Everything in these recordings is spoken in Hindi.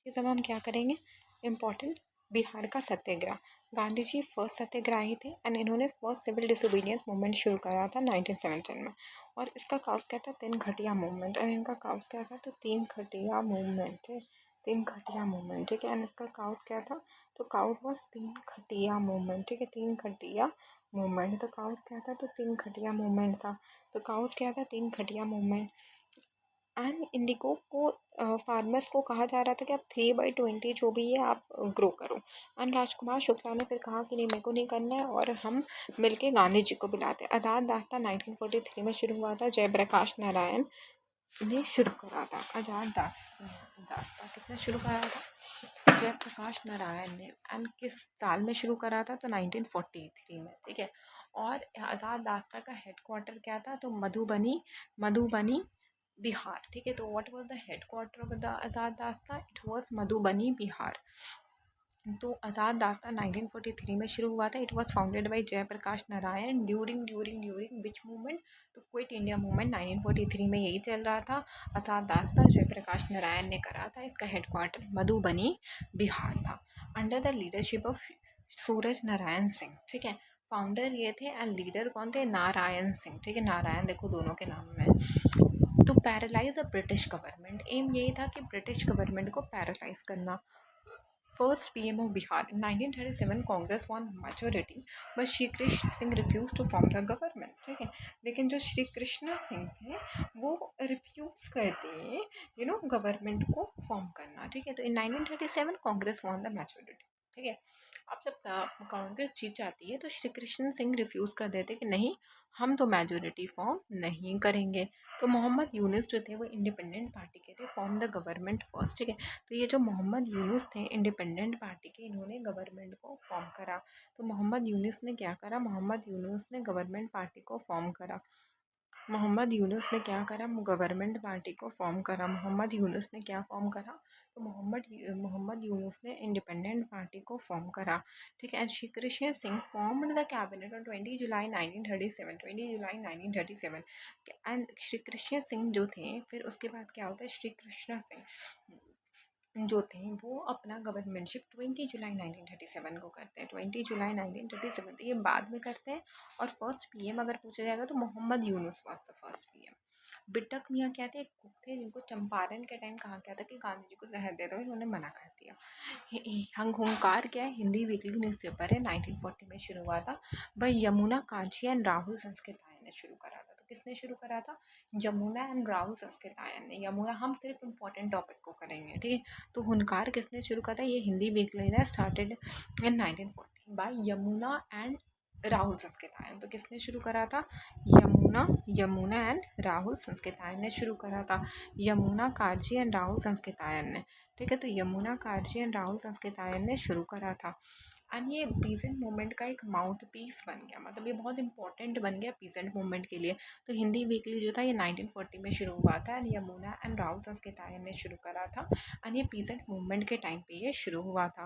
ये सब हम क्या करेंगे, इम्पॉर्टेंट। बिहार का सत्याग्रह, गांधी जी फर्स्ट सत्याग्रही थे एंड इन्होंने फर्स्ट सिविल डिसोबीडियंस मूवमेंट शुरू करा था 1917 में। और इसका काउज क्या था, तीन खटिया मूवमेंट। एंड इनका काउज क्या था, तो तीन खटिया मूवमेंट है, तीन खटिया मूवमेंट, ठीक है। एंड इसका काउज क्या था, तो काउज वॉज तीन खटिया मूवमेंट, ठीक है, तीन खटिया मूवमेंट। तो काउज क्या था, तो तीन खटिया मूवमेंट था। तो काउज क्या था, तीन खटिया मूवमेंट। एंड इंडिगो को फार्मर्स को कहा जा रहा था कि आप 3/20 जो भी है आप ग्रो करो। एंड राजकुमार शुक्ला ने फिर कहा कि नहीं, मेरे को नहीं करना है, और हम मिलके गांधी जी को बुलाते हैं। आज़ाद दास्ता 1943 में शुरू हुआ था, जयप्रकाश नारायण ने शुरू करा था। आज़ाद दास्ता किसने शुरू करा था, जयप्रकाश नारायण ने। एंड किस साल में शुरू करा था, तो 1943 में, ठीक है। और आज़ाद दास्ता का हेडक्वार्टर क्या था, तो मधुबनी बिहार, ठीक है। तो what was the headquarter of the Azad Dasta, it was Madhubani Bihar. तो आज़ाद दास्ता 1943 में शुरू हुआ था। It was founded by Jayaprakash Narayan during which movement, तो क्विट इंडिया मूवमेंट 1943 में यही चल रहा था। आज़ाद दास्ता जयप्रकाश नारायण ने करा था। इसका हेडक्वार्टर मधुबनी बिहार था, अंडर द लीडरशिप ऑफ सूरज नारायण सिंह, ठीक है। फाउंडर ये थे एंड लीडर कौन थे, नारायण सिंह, ठीक है। नारायण देखो दोनों के नाम में। तो paralyse a British government, aim यही था कि ब्रिटिश गवर्नमेंट को पैरालाइज करना। First PM of Bihar in 1937 Congress won majority, but Shri Krishna Singh refuse to form the government, ठीक है। लेकिन जो श्री कृष्ण सिंह थे वो रिफ्यूज करते गवर्नमेंट को फॉर्म करना, ठीक है। तो इन 1937 कांग्रेस वॉन द मेजोरिटी, ठीक है। अब जब कांग्रेस जीत जाती है तो श्री कृष्ण सिंह रिफ्यूज़ कर देते कि नहीं, हम तो मेजोरिटी फॉर्म नहीं करेंगे। तो मोहम्मद यूनुस जो थे वो इंडिपेंडेंट पार्टी के थे, फॉर्म द गवर्नमेंट फर्स्ट, ठीक है। तो ये जो मोहम्मद यूनुस थे इंडिपेंडेंट पार्टी के, इन्होंने गवर्नमेंट को फॉर्म करा। तो मोहम्मद यूनुस ने क्या करा, मोहम्मद यूनुस ने गवर्नमेंट पार्टी को फॉर्म करा। मोहम्मद यूनुस ने क्या करा, गवर्नमेंट पार्टी को फॉर्म करा। मोहम्मद यूनुस ने क्या फॉर्म करा, तो मोहम्मद यूनुस ने इंडिपेंडेंट पार्टी को फॉर्म करा, ठीक है। And Shri Krishna Singh formed the cabinet on 20 July 1937, 20 July 1937। And Shri Krishna Singh जो थे, फिर उसके बाद क्या होता है, श्री कृष्ण सिंह जो थे वो अपना गवर्नमेंटशिप 20 जुलाई 1937 को करते हैं, 20 जुलाई 1937, तो ये बाद में करते हैं। और फर्स्ट पीएम अगर पूछा जाएगा तो Mohammad Yunus was the first PM. बिट्टक मियाँ क्या थे, एक कुक थे जिनको चंपारण के टाइम कहा गया था कि गांधी जी को जहर दे दो, इन्होंने मना कर दिया। हुंकार क्या है, हिंदी वीकली न्यूज़पेपर है, 1940 में शुरू हुआ था। वह यमुना कांची एंड राहुल संस्कृतायन ने शुरू करा था। तो किसने शुरू करा था, यमुना एंड राहुल संस्कृतायन ने। यमुना, हम सिर्फ इम्पोर्टेंट टॉपिक को करेंगे, ठीक है। तो हुनकार किसने शुरू करा था, ये हिंदी वीकली है, started in 1940 by Yamuna and Rahul Sankrityayan. तो किसने शुरू करा था, यमुना एंड राहुल संस्कृतायन ने शुरू करा था। यमुना काजी एंड राहुल संस्कृतायन ने, ठीक है। तो यमुना काजी एंड राहुल संस्कृतायन ने शुरू करा था। एंड ये पीजेंट मूवमेंट का एक माउथ पीस बन गया, मतलब ये बहुत इंपॉर्टेंट बन गया पीजेंट मूवमेंट के लिए। तो हिंदी वीकली जो था ये 1940 में शुरू हुआ था एंड यमुना एंड राहुल संस्कृतायन ने शुरू करा था। एंड ये पीजेंट मूवमेंट के टाइम पे ये शुरू हुआ था।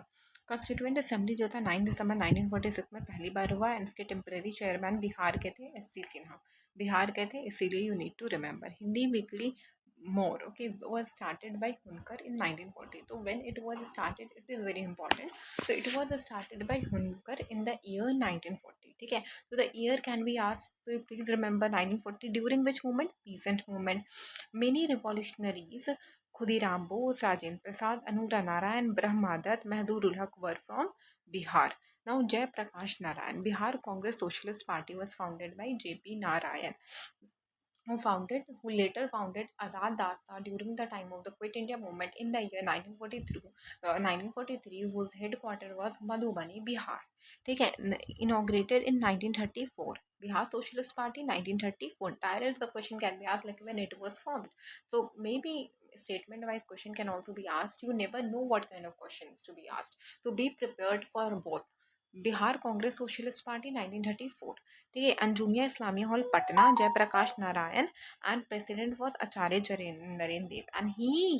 कॉन्स्टिट्यूएंट असेंबली जो था 9 दिसंबर 1946 में पहली बार हुआ एंड इसके टेम्परेरी चेयरमैन बिहार के थे, एस.सी. सिन्हा बिहार के थे, इसीलिए you need to remember. Hindi weekly more, okay, was started by Hunkar in 1940. So when it was started, it is very important. So it was started by Hunkar in the year 1940, ठीक है। So the year can be asked, so you please remember 1940 during which movement, peasant movement. Many revolutionaries, Khudiram Bose, Rajendra Prasad, Anura Narayan, Brahmadat, Mahzurul Haq were from Bihar. Now Jay Prakash Narayan, Bihar Congress Socialist Party was founded by J.P. Narayan, who later founded Azad Dasta during the time of the Quit India movement in the year 1943, whose headquarters was Madhubani, Bihar. ठीक है, inaugurated in 1934. Bihar Socialist Party 1934. Direct the question can be asked like when it was formed. So maybe statement wise question can also be asked. You never know what kind of questions to be asked. So be prepared for both. Bihar Congress socialist party 1934, ठीक है। Anjuman Islamia hall Patna, Jayaprakash Narayan and president was Acharya Narendra Dev and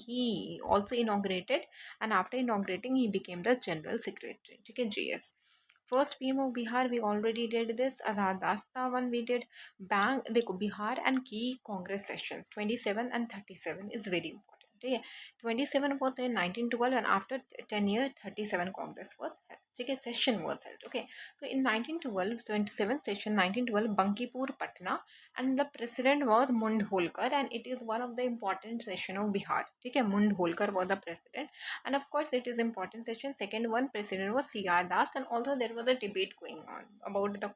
he also inaugurated and after inaugurating he became the general secretary, ठीक है, JS. First PM of Bihar we already did this, Azad Dasta one we did. बैंक देखो, बिहार एंड की Congress sessions 27 and 37 is very important, ठीक है. 27 was there in 1912, and after 10 years 37 Congress was held. ठीक है, session was held. Okay, so in 1912 27 session 1912 Bankipur Patna, and the president was Mundholkar, and it is one of the important session of Bihar. ठीक है, Mundholkar was the president, and of course it is important session. Second one president was C.R. Das, and also there was a debate going on about the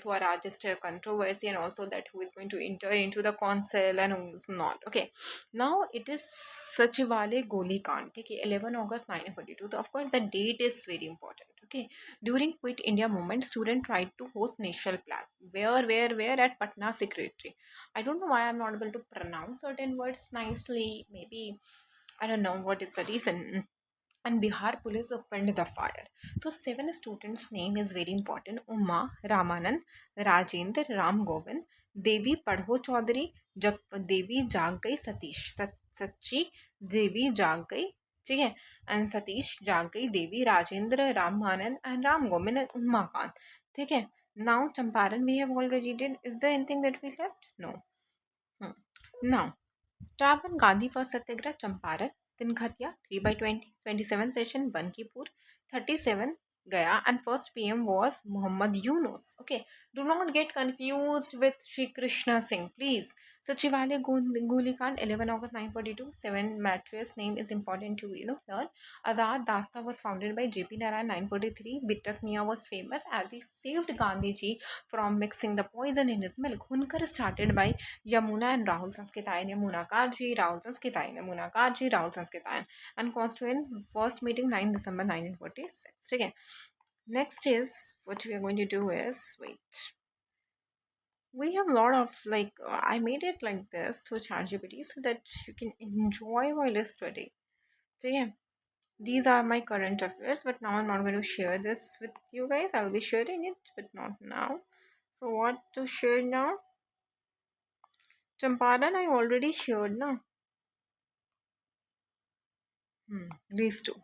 Swarajist controversy, and also that who is going to enter into the council and who is not. Okay, now it is Sachivale Goli Kand. Okay, 11 August 1942. So of course the date is very important. Okay, during Quit India movement, student tried to host national flag. Where at Patna Secretary. I don't know why I'm not able to pronounce certain words nicely. Maybe I don't know what is the reason. And Bihar police opened the fire. So 7 students' name is very important: Uma, Ramanand, Rajendra, Ram Govind, Devi Padho Chaudhary, Devi जाग गई सतीश, सच्ची देवी जाग गई, ठीक है, एंड सतीश जाग गई, देवी, राजेंद्र, रामानंद एंड राम गोविंद एंड उमाकांत. ठीक है. Now Champaran we have already did. Is there anything that we left? No. Now Travan Gandhi first Satyagrah Champaran, Tinkhatiya 3/20, 27 session Bankipur, 37 Gaya, and first PM was Muhammad Yunus. Okay, do not get confused with Shri Krishna Singh, please. Sachivalya Gulikand 11 August 1942. 7 mattress name is important to learn. Azad Dasta was founded by JP Narayan 943. Bitak Mia was famous as he saved Gandhiji from mixing the poison in his milk. Hunkar started by Yamuna and Rahul Sanskitayan, Yamuna Kaji, Rahul Sanskitayan, Yamuna Kaji, Rahul Sanskitayan, and constituent first meeting 9 December 1946. Okay. Next is what we are going to do is we have a lot of I made it like this through ChatGPT so that you can enjoy while studying. So yeah, these are my current affairs, but now I'm not going to share this with you guys. I'll be sharing it, but not now. So what to share now? Champaran I already shared now. These two.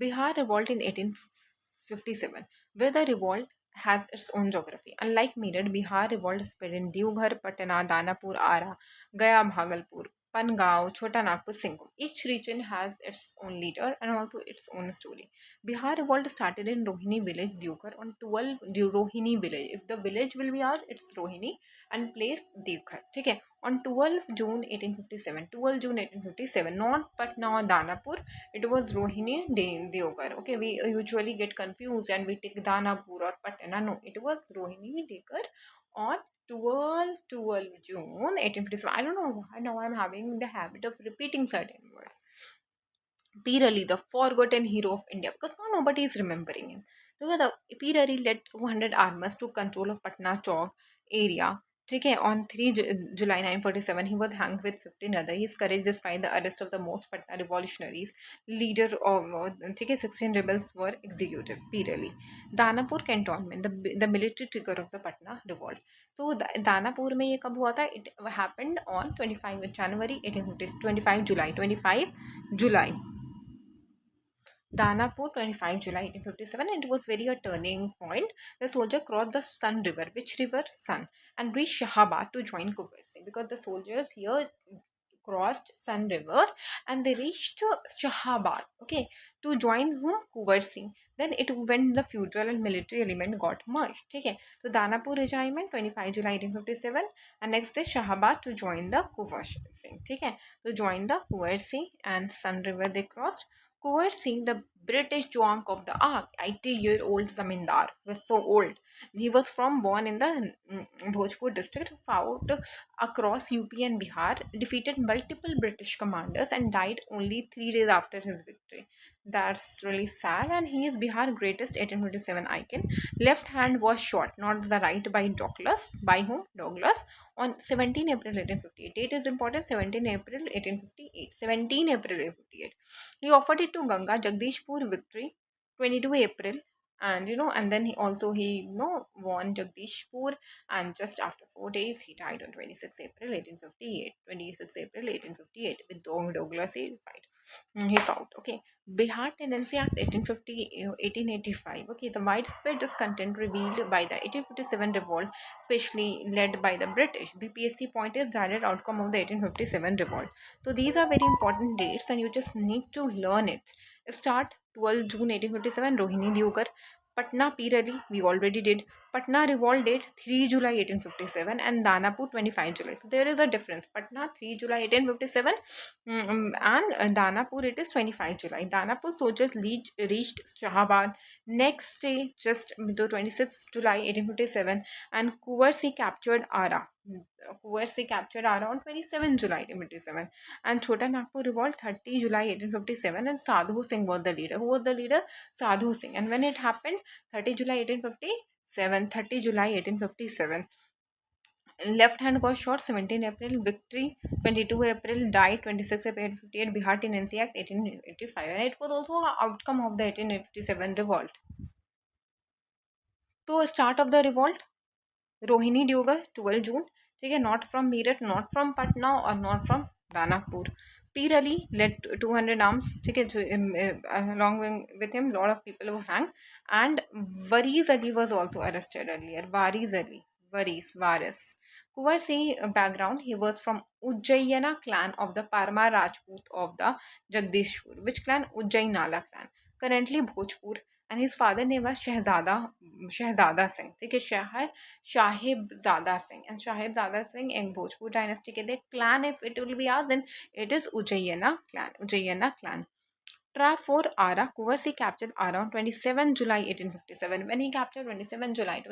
Bihar revolt in 1857, where the revolt has its own geography. Unlike Meerut, Bihar revolt spread in Devghar, Patna, Danapur, Ara, Gaya, Bhagalpur, Pangaon, Chota Nagpur, Singhum. Each region has its own leader and also its own story. Bihar revolt started in Rohini village, Devghar, on 12 Rohini village. If the village will be asked, it's Rohini, and place Devghar. Okay. On 12 June 1857, 12 June 1857, not Patna or Danapur, it was Rohini Devghar. Okay, we usually get confused and we take Danapur or Patna. No, it was Rohini Devghar on 12 June 1857. I don't know why now I'm having the habit of repeating certain words. Peer Ali, the forgotten hero of India, because now nobody is remembering him. So the Peer Ali led 200 armers to control of Patna Chowk area. Okay, on 3 July 1947, he was hanged with 15 others. His courage despite the arrest of the most Patna revolutionaries. Leader of 16 rebels were executed. Peer Ali. Danapur cantonment, the military trigger of the Patna revolt. So Danapur में ये कब हुआ था? It happened on 25 January 1850, 25 July, 25 July. Danapur, 25 July 1857, and it was very a turning point. The soldier crossed the Sun River. Which river? Sun. And reached Shahabad to join Kubir Singh, because the soldiers here crossed Sun River and they reached Shahabad, okay, to join whom? Kuvar Singh. Then it when the feudal and military element got merged. Okay, so Danapur regiment 25 July 1857, and next day Shahabad to join the Kuvar Singh. Okay, to join the Kuvar Singh and Sun River they crossed. Kuvar Singh, the British Joank of the Ark, 80-year-old Zamindar, was so old. He was born in the Bhojpur district, fought across UP and Bihar, defeated multiple British commanders, and died only 3 days after his victory. That's really sad, and he is Bihar's greatest 1827 icon. Left hand was shot, not the right, by Douglas. By whom? Douglas. On 17 April 1858. Date is important, 17 April 1858. 17 April 1858. He offered it to Ganga. Jagdishpur victory, 22 April And and then he won Jagdishpur, and just after 4 days he died on 26 April 1858. 26 April 1858 with Douglas he fought. Okay. Bihar Tenancy Act 1850, 1885. Okay, the widespread discontent revealed by the 1857 revolt, especially led by the British. BPSC point is direct outcome of the 1857 revolt. So these are very important dates, and you just need to learn it. Start 12 June 1857, Rohini Diogar. Patna Peer Ali, we already did. Patna revolt date 3 July 1857, and Danapur 25 July. So there is a difference. Patna 3 July 1857, and Danapur it is 25 July. Danapur soldiers reached Shahabad next day, just the 26th July 1857, and Kuwar captured Ara. Kuwar captured Ara on 27 July 1857, and Chota Nagpur revolt 30 July 1857, and Sadhu Singh was the leader. Who was the leader? Sadhu Singh. And when it happened? 30 July 1857. 30 July 1857. Left hand got shot 17 April, victory 22 April, died 26 April 1858, Bihar Tenancy Act 1885, and it was also an outcome of the 1857 revolt. So start of the revolt, Rohini Diogar 12 June, ठीक है, not from Meerut, not from Patna or not from Danapur. Peer Ali led 200 arms, ठीक है, along with him lot of people who hang, and Waris Ali was also arrested earlier. Waris. Kuwar Singh background, he was from Ujjaina clan of the Parma Rajput of the Jagdishpur. Which clan? Ujjainala clan. Currently Bhojpur, and his father name was Shehzada Singh. ठीक है, Shahibzada Singh, and Shahibzada Singh in Bhojpur dynasty के the clan, if it will be asked, then it is Ujjaina clan. Trap for Ara. Kuwar captured Ara on 27 July 1857. When he captured 27 July,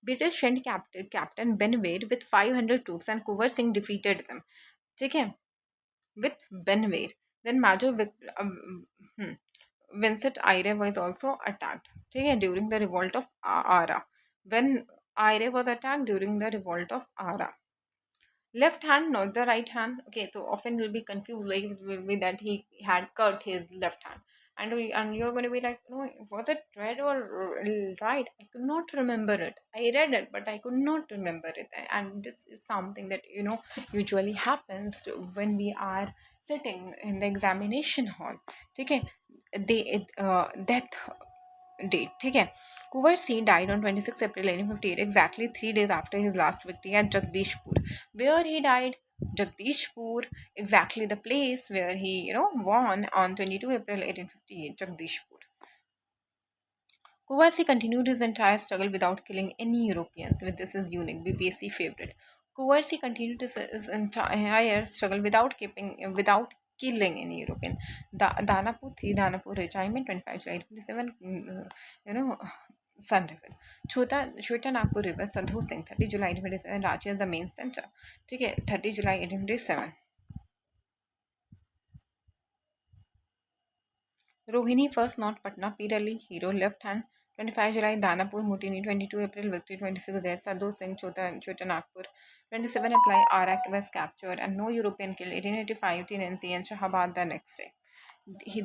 British sent Captain Benware with 500 troops, and Kuwar Singh defeated them. ठीक है, with Benware. Then Major Vincent Eyre was also attacked, ठीक है, during the revolt of Ara. When Eyre was attacked during the revolt of Ara. Left hand, not the right hand. Okay, so often you'll be confused, like it will be that he had cut his left hand, and you're going to be like, no, was it right or right? I could not remember it. I read it, but I could not remember it. And this is something that usually happens when we are sitting in the examination hall. Okay, death date. Okay, Kuwar Singh died on 26 April 1858, exactly 3 days after his last victory at Jagdishpur. Where he died? Jagdishpur, exactly the place where he, won on 22 April 1858, Jagdishpur. Kuwar Singh continued his entire struggle without killing any Europeans. With this is unique, BPSC favorite. Kuwar Singh continued his entire struggle without killing any European. Danapur Regiment, 25 July 27, Sun River. Chota Nagpur River, Sadhu Singh, 30 July 1827, Ranchi as the main center. ठीक है, 30 July 1827. Rohini first, not Patna. Peer Ali, hero, left hand. 25 July, Danapur, Mutini. 22 April, victory. 26 there, Sadhu Singh, Chota Nagpur. 27 apply, Arak was captured, and no European killed. 1885, Tenancy and Shahabad the next day.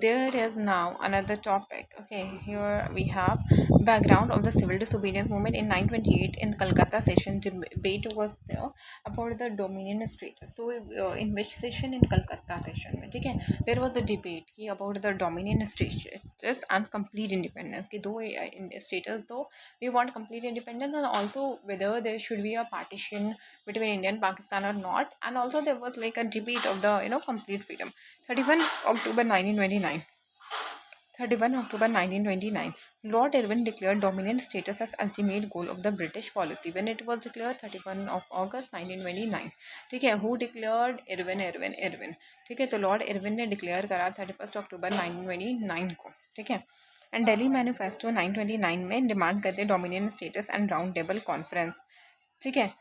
There is now another topic. Okay, here we have background of the civil disobedience movement in 928 in Calcutta session. Debate was there about the dominion status. So in which session? In Calcutta session में, ठीक है, there was a debate about the dominion status and complete independence कि दो status though we want complete independence, and also whether there should be a partition between India and Pakistan or not, and also there was like a debate of the complete freedom. 31 October 1929. 31 October 1929, Lord Irwin declared dominion status as ultimate goal of the British policy. When it was declared? 31 of August 1929. ठीक है, who declared? Irwin. ठीक है, तो लॉर्ड इरविन ने डिक्लेयर करा 31 अक्टूबर 1929 को. ठीक है, एंड दिल्ली मैनिफेस्टो 929 में डिमांड करते dominion status and round table conference. ठीक है,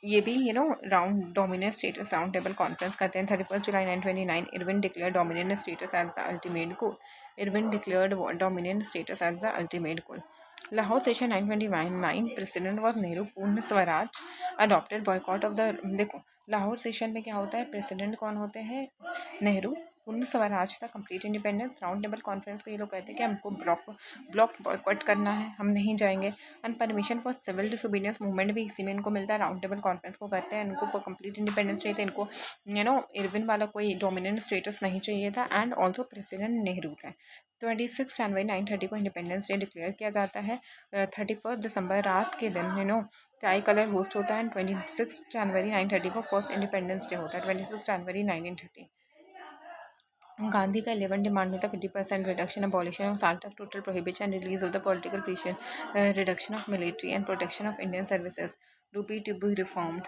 ये भी round dominant status round table conference करते हैं. 31 July 1929, Irwin declare dominant status as the ultimate goal. Irwin declared dominant status as the ultimate goal. Lahore session 929, president was Nehru. Purna Swaraj adopted. Boycott of the. देखो लाहौर सेशन में क्या होता है, प्रेसिडेंट कौन होते हैं? नेहरू. पूर्ण स्वराज था, complete independence. Round table conference को ये लोग कहते हैं कि हमको ब्लॉक बॉयकॉट करना है, हम नहीं जाएंगे। And permission for civil disobedience movement भी इसी में इनको मिलता है। राउंड टेबल कॉन्फ्रेंस को कहते हैं, इनको कंप्लीट इंडिपेंडेंस चाहिए था, इनको इरविन वाला कोई डोमिनेंट स्टेटस नहीं चाहिए था। एंड ऑल्सो प्रेसिडेंट नेहरू थे। 26 जनवरी 1930 को इंडिपेंडेंस डे डिक्लेयर किया जाता है। 31 दिसंबर रात के दिन ट्राई कलर होस्ट होता है। 26 जनवरी 1930 को फर्स्ट इंडिपेंडेंस डे होता है। 26 जनवरी 1930 गांधी का 11 डिमांड में था 50% reduction, abolition of salt of total prohibition, release of the political prison, reduction of military and protection of Indian services, रूपी टू बी रिफॉर्म्ड।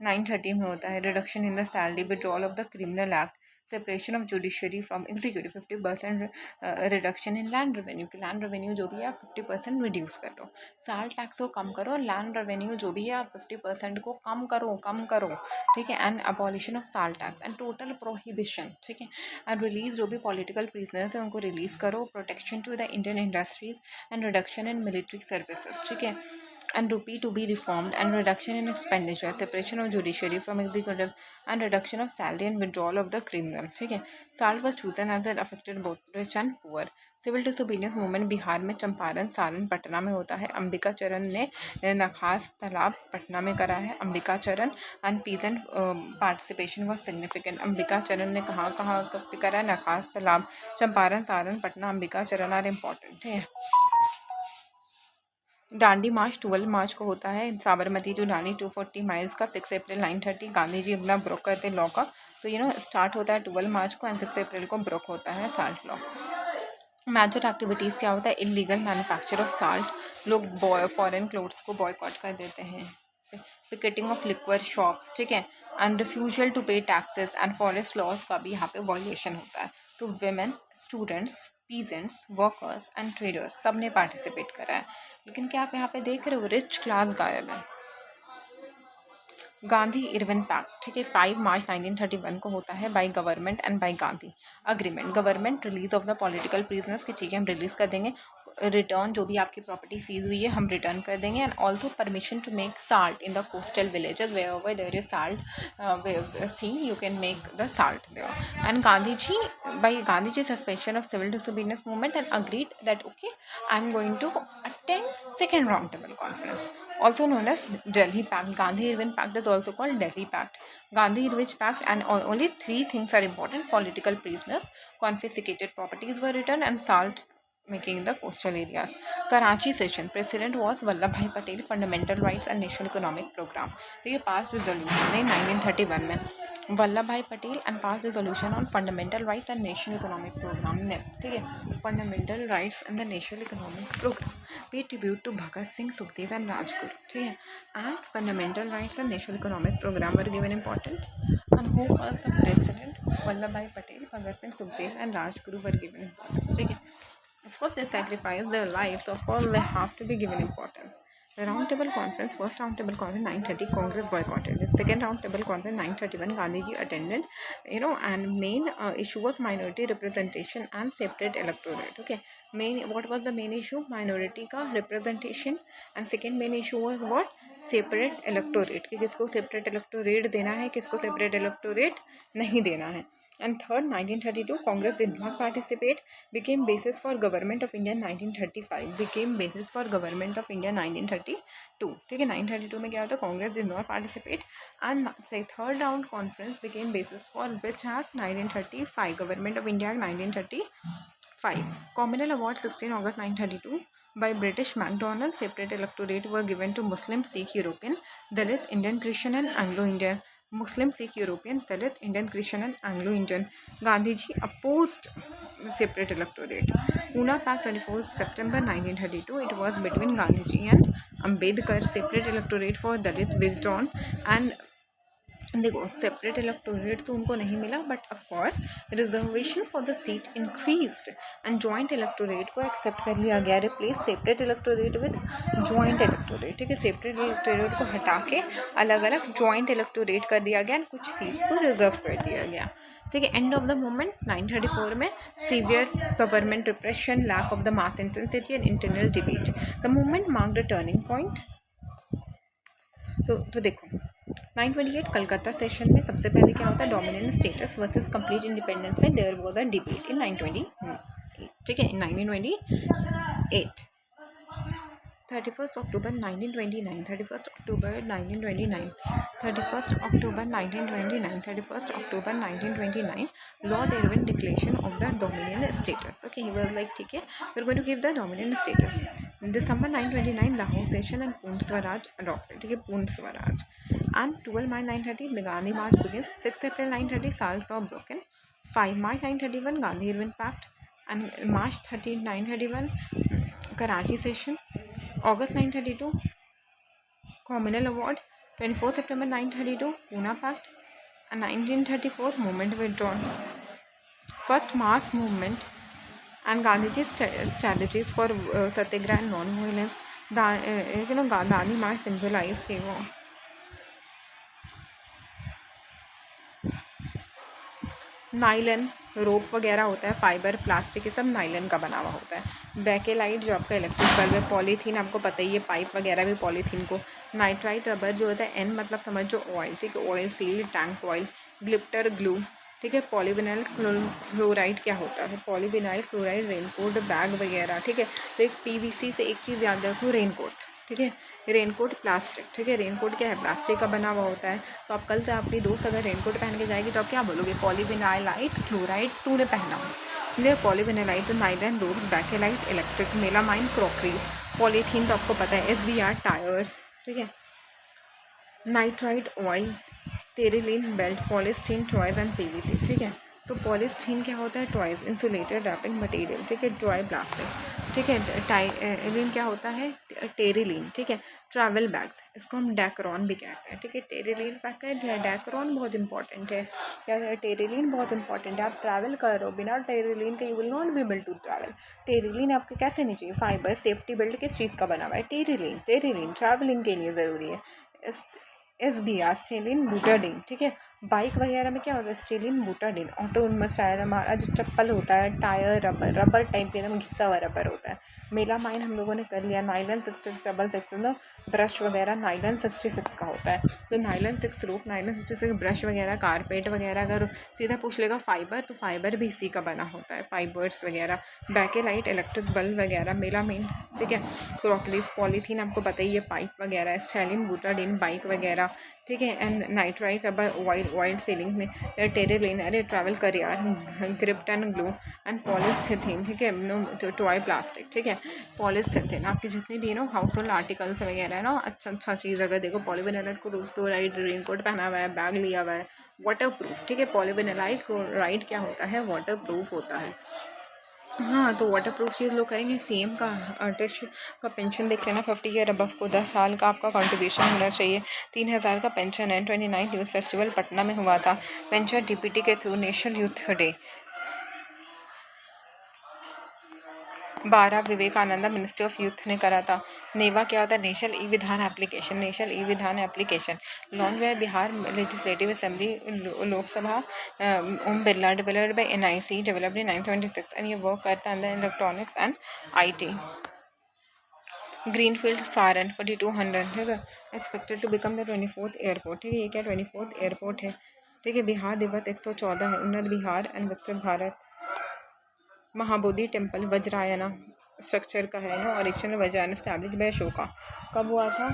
930 में होता है reduction in the salary, withdrawal of the criminal act, separation of judiciary from executive, 50% reduction in land revenue, कि लैंड रेवेन्यू जो भी है आप 50% रिड्यूस कर दो। साल्ट टैक्स को कम करो, लैंड रेवेन्यू जो भी है आप 50% को कम करो, ठीक है। And abolition of salt tax and total prohibition, ठीक है। एंड रिलीज जो भी पॉलिटिकल प्रिजनर्स हैं उनको रिलीज करो, protection to the Indian industries and reduction in military services, ठीक है। And rupee to be reformed and reduction in expenditure, separation of judiciary from executive and reduction of salary and withdrawal of the criminal, ठीक है। SALT was chosen as it affected both rich and poor। Civil disobedience movement Bihar में चंपारण, सारण, पटना में होता है। अंबिका चरण ने नखास तालाब पटना में करा है। अंबिका चरण and peasant participation was significant. Ambika चरण ने कहाँ करा है? नखास तालाब, चंपारण, सारण, पटना। अंबिका चरण आर इम्पॉर्टेंट, ठीक है। डांडी मार्च 12 मार्च को होता है। साबरमती टू डांडी 240 माइल्स का। 6 अप्रैल 1930 गांधी जी अपना ब्रोक करते लॉ का, तो स्टार्ट होता है 12 मार्च को एंड 6 अप्रैल को ब्रोक होता है साल्ट लॉ। मेजर एक्टिविटीज़ क्या होता है? इलीगल मैन्युफैक्चर ऑफ साल्ट, लोग फॉरेन क्लोथ्स को बॉयकॉट कर देते हैं। पिकेटिंग ऑफ लिक्वर शॉप्स, ठीक है। एंड रिफ्यूजल टू पे टैक्सेस एंड फॉरेस्ट लॉज का भी यहाँ पे वायलेशन होता है। तो women, students, peasants, workers and traders सब ने पार्टिसिपेट करा है। लेकिन क्या आप यहाँ पे देख रहे हो रिच क्लास गायब है। गांधी इरविन पैक्ट, ठीक है, 5 मार्च 1931 को होता है। By government and by Gandhi agreement. Government release of the political prisoners की चीज़ें हम रिलीज कर देंगे। रिटर्न जो भी आपकी प्रॉपर्टी सीज हुई है हम रिटर्न कर देंगे। And also permission to make salt in the coastal villages where there is salt see you can make the salt there. And Gandhi ji suspension of civil disobedience movement and agreed that okay I am going to attend second round table conference, also known as Delhi Pact. Gandhi-Irwin Pact is also called Delhi Pact. Gandhi-Irwin Pact, and only 3 things are important: political prisoners, confiscated properties were returned, and salt making in the coastal areas. Karachi session, President was Vallabhbhai Patel, Fundamental Rights and National Economic Program. तो ये पास रिजोल्यूशन है 1931 में। Vallabh Bhai Patel and pass resolution on fundamental rights and national economic programme ने, ठीक है। Fundamental rights and the national economic programme pay tribute to Bhagat Singh, Sukhdev and Rajguru, ठीक है। And fundamental rights and national economic programme were given importance. And who was the president? Vallabh Bhai Patel, Bhagat Singh, Sukhdev and Rajguru were given importance, ठीक है। Of course, they sacrificed their lives. Of course, they have to be given importance. The Round Table Conference, first Round Table Conference 930, Congress boycotted. The second Round Table Conference 931, Gandhi ji attended. And main issue was minority representation and separate electorate. Okay, what was the main issue? Minority का representation, and second main issue was what? Separate electorate. कि किसको separate electorate देना है, किसको separate electorate नहीं देना है. And third, 1932, Congress did not participate, became basis for Government of India 1935, became basis for Government of India 1932, ठीक है। 1932 में क्या होता है? Congress did not participate, and say third round conference became basis for which act? 1935, Government of India 1935. Communal Award 16 August 1932 by British McDonald. Separate electorate were given to Muslim, Sikh, European, Dalit, Indian Christian and Anglo-Indian. Muslim, Sikh, European, Dalit, Indian Christian and Anglo-Indian. Gandhi ji opposed separate electorate. Pune Pact 24 September 1932. It was between Gandhi ji and Ambedkar. Separate electorate for Dalit withdrawn, and देखो सेपरेट इलेक्टोरेट तो उनको नहीं मिला, but of course reservation for the seat increased and joint electorate को एक्सेप्ट कर लिया गया। Replace separate electorate with joint electorate, ठीक है। सेपरेट इलेक्टोरेट को हटा के अलग अलग जॉइंट इलेक्टोरेट कर दिया गया एंड कुछ सीट्स को रिजर्व कर दिया गया, ठीक है। एंड ऑफ द मूवमेंट 1934 में severe government repression, lack of the mass intensity and internal debate. The movement marked a turning point. तो देखो 928 कलकत्ता सेशन में सबसे पहले क्या होता है, dominant status versus complete independence में there was a debate in 928, ठीक है, in 1928। 31 October 1929, 31 October 1929, 31 October 1929, 31 October 1929, lord Irwin declaration of the dominion status. Okay, he was like ठीक है, we are going to give the dominion status. December 929 Lahore session and Purna Swaraj adopted, ठीक है, Purna Swaraj. And 12 May 930 Gandhi March begins, 6 April 930 salt top broken, 5 March 931 Gandhi Irwin pact, and March 13 931 Karachi session, August 932 Communal Award, 24 September 932 Pune Pact, and 1934 movement withdrawn. First mass movement and Gandhiji's strategies for satyagraha and non-violence. Gandhi March symbolized nylon rope वगैरह होता है, फाइबर, प्लास्टिक, ये सब नाइलन का बना हुआ होता है। बैकेलाइट जो आपका इलेक्ट्रिक बल्ब है, पॉलीथीन आपको पता ही है, पाइप वगैरह भी पॉलीथीन को, नाइट्राइट रबर जो होता है, एन मतलब समझो ऑयल, ठीक है, oil seal tank oil, glyptal glue, ठीक है, पॉलीविनाइल क्लोराइड क्या होता है, पॉलीविनाइल क्लोराइड रेनकोट बैग वगैरह, ठीक है। तो एक पीवीसी से एक चीज़ याद रखो, रेनकोट, ठीक है, रेनकोट प्लास्टिक, ठीक है, रेनकोट क्या है, प्लास्टिक का बना हुआ होता है। तो आप कल से आपकी दोस्त अगर रेनकोट पहन के जाएगी तो आप क्या बोलोगे, पॉलीविनाइलाइट क्लोराइड तूने पहना हो, पॉलीविनाइलाइट तो nylon rope, bakelite electric, melamine crockeries, polythene तो आपको पता है, SBR टायर्स, ठीक है, nitrite oil, terylene belt, polystyrene toys and PVC, ठीक है। तो पॉलीस्टीन क्या होता है, टॉयज, इंसुलेटेड रैपिंग मटेरियल, ठीक है, ड्राई प्लास्टिक, ठीक है। टाइलिन क्या होता है, टेरिलीन, ठीक है, ट्रैवल बैग्स, इसको हम डैकरॉन भी कहते हैं, ठीक है, टेरिलीन पैक है, डैकरॉन बहुत इंपॉर्टेंट है, क्या टेरिलीन बहुत इंपॉर्टेंट है। आप ट्रैवल कर रहे हो बिना टेरिलीन के, you will not be able to travel. Terylene आपको कैसे नहीं चाहिए, फाइबर, सेफ्टी बेल्ट किस चीज़ का बना हुआ है, टेरिलीन, टेरिलीन ट्रैवलिंग के लिए ज़रूरी है। SBR स्टीलिन बूटाडीन, ठीक है। बाइक वगैरह में क्या होता है, स्टीलिन बूटाडीन, ऑटोनमस टायर, हमारा जो चप्पल होता है, टायर रबर, रबर टाइप के एकदम घिसा हुआ रबर होता है। मेलामाइन हम लोगों ने कर लिया, नाइलन 6666 ना, ब्रश वगैरह नाइलन 66 का होता है। तो नाइलन 6 रूप, नाइलन 66 ब्रश वगैरह, कारपेट वगैरह, अगर सीधा पूछ लेगा फाइबर तो फाइबर भी इसी का बना होता है, फाइबर्स वगैरह, बैकेलाइट इलेक्ट्रिक बल्ब वगैरह, मेलामाइन, ठीक है, क्रॉकरीज, पॉलीथीन आपको पता ही है, पाइप वगैरह, स्टाइलिन बूटाडीन बाइक वगैरह, ठीक है, and nitrite rubber oil sealing में, टेरिलीन अरे ट्रैवल करियर, ग्रिप्ट एंड ग्लू एंड पॉलीस्थिथीन, ठीक है, टॉय प्लास्टिक, ठीक है, पॉलीस्थिथीन आपकी जितनी भी नो हाउस होल्ड आर्टिकल्स वगैरह है ना, अच्छा चीज़ अगर देखो, पॉलीविनाइलाइट क्लोराइड रेनकोट पहना हुआ है, बैग लिया हुआ है, वाटर प्रूफ, ठीक है, पॉलीविनाइलाइट क्लोराइड क्या होता है, वाटर प्रूफ होता है। हाँ, तो वाटर प्रूफ चीज़ लोग करेंगे। CM का आर्टिस्ट का पेंशन देख लेना, 50 ईयर अबव को 10 साल का आपका कंट्रीब्यूशन होना चाहिए। 3000 का पेंशन है। 29 यूथ फेस्टिवल पटना में हुआ था, पेंशन DPT के through, national youth day. 12 Vivekananda ministry of youth ने करा था। नेवा क्या होता है, national e Vidhan application, national e Vidhan application launch by Bihar legislative assembly, Lok Sabha, Om Birla, developed by NIC, developed in 1976, and ये वर्क करता है अंदर electronics and IT। Greenfield Saran 4200, ठीक है, expected to become the 24th airport, ठीक है, ये क्या 24th एयरपोर्ट है, ठीक है। बिहार दिवस 114 है, उन्नत बिहार एंड विकसित भारत। महाबोधि टेम्पल वज्रायना स्ट्रक्चर का है ना, ओरिजिनल वज्रायना स्टैब्लिश बाय अशोका। कब हुआ था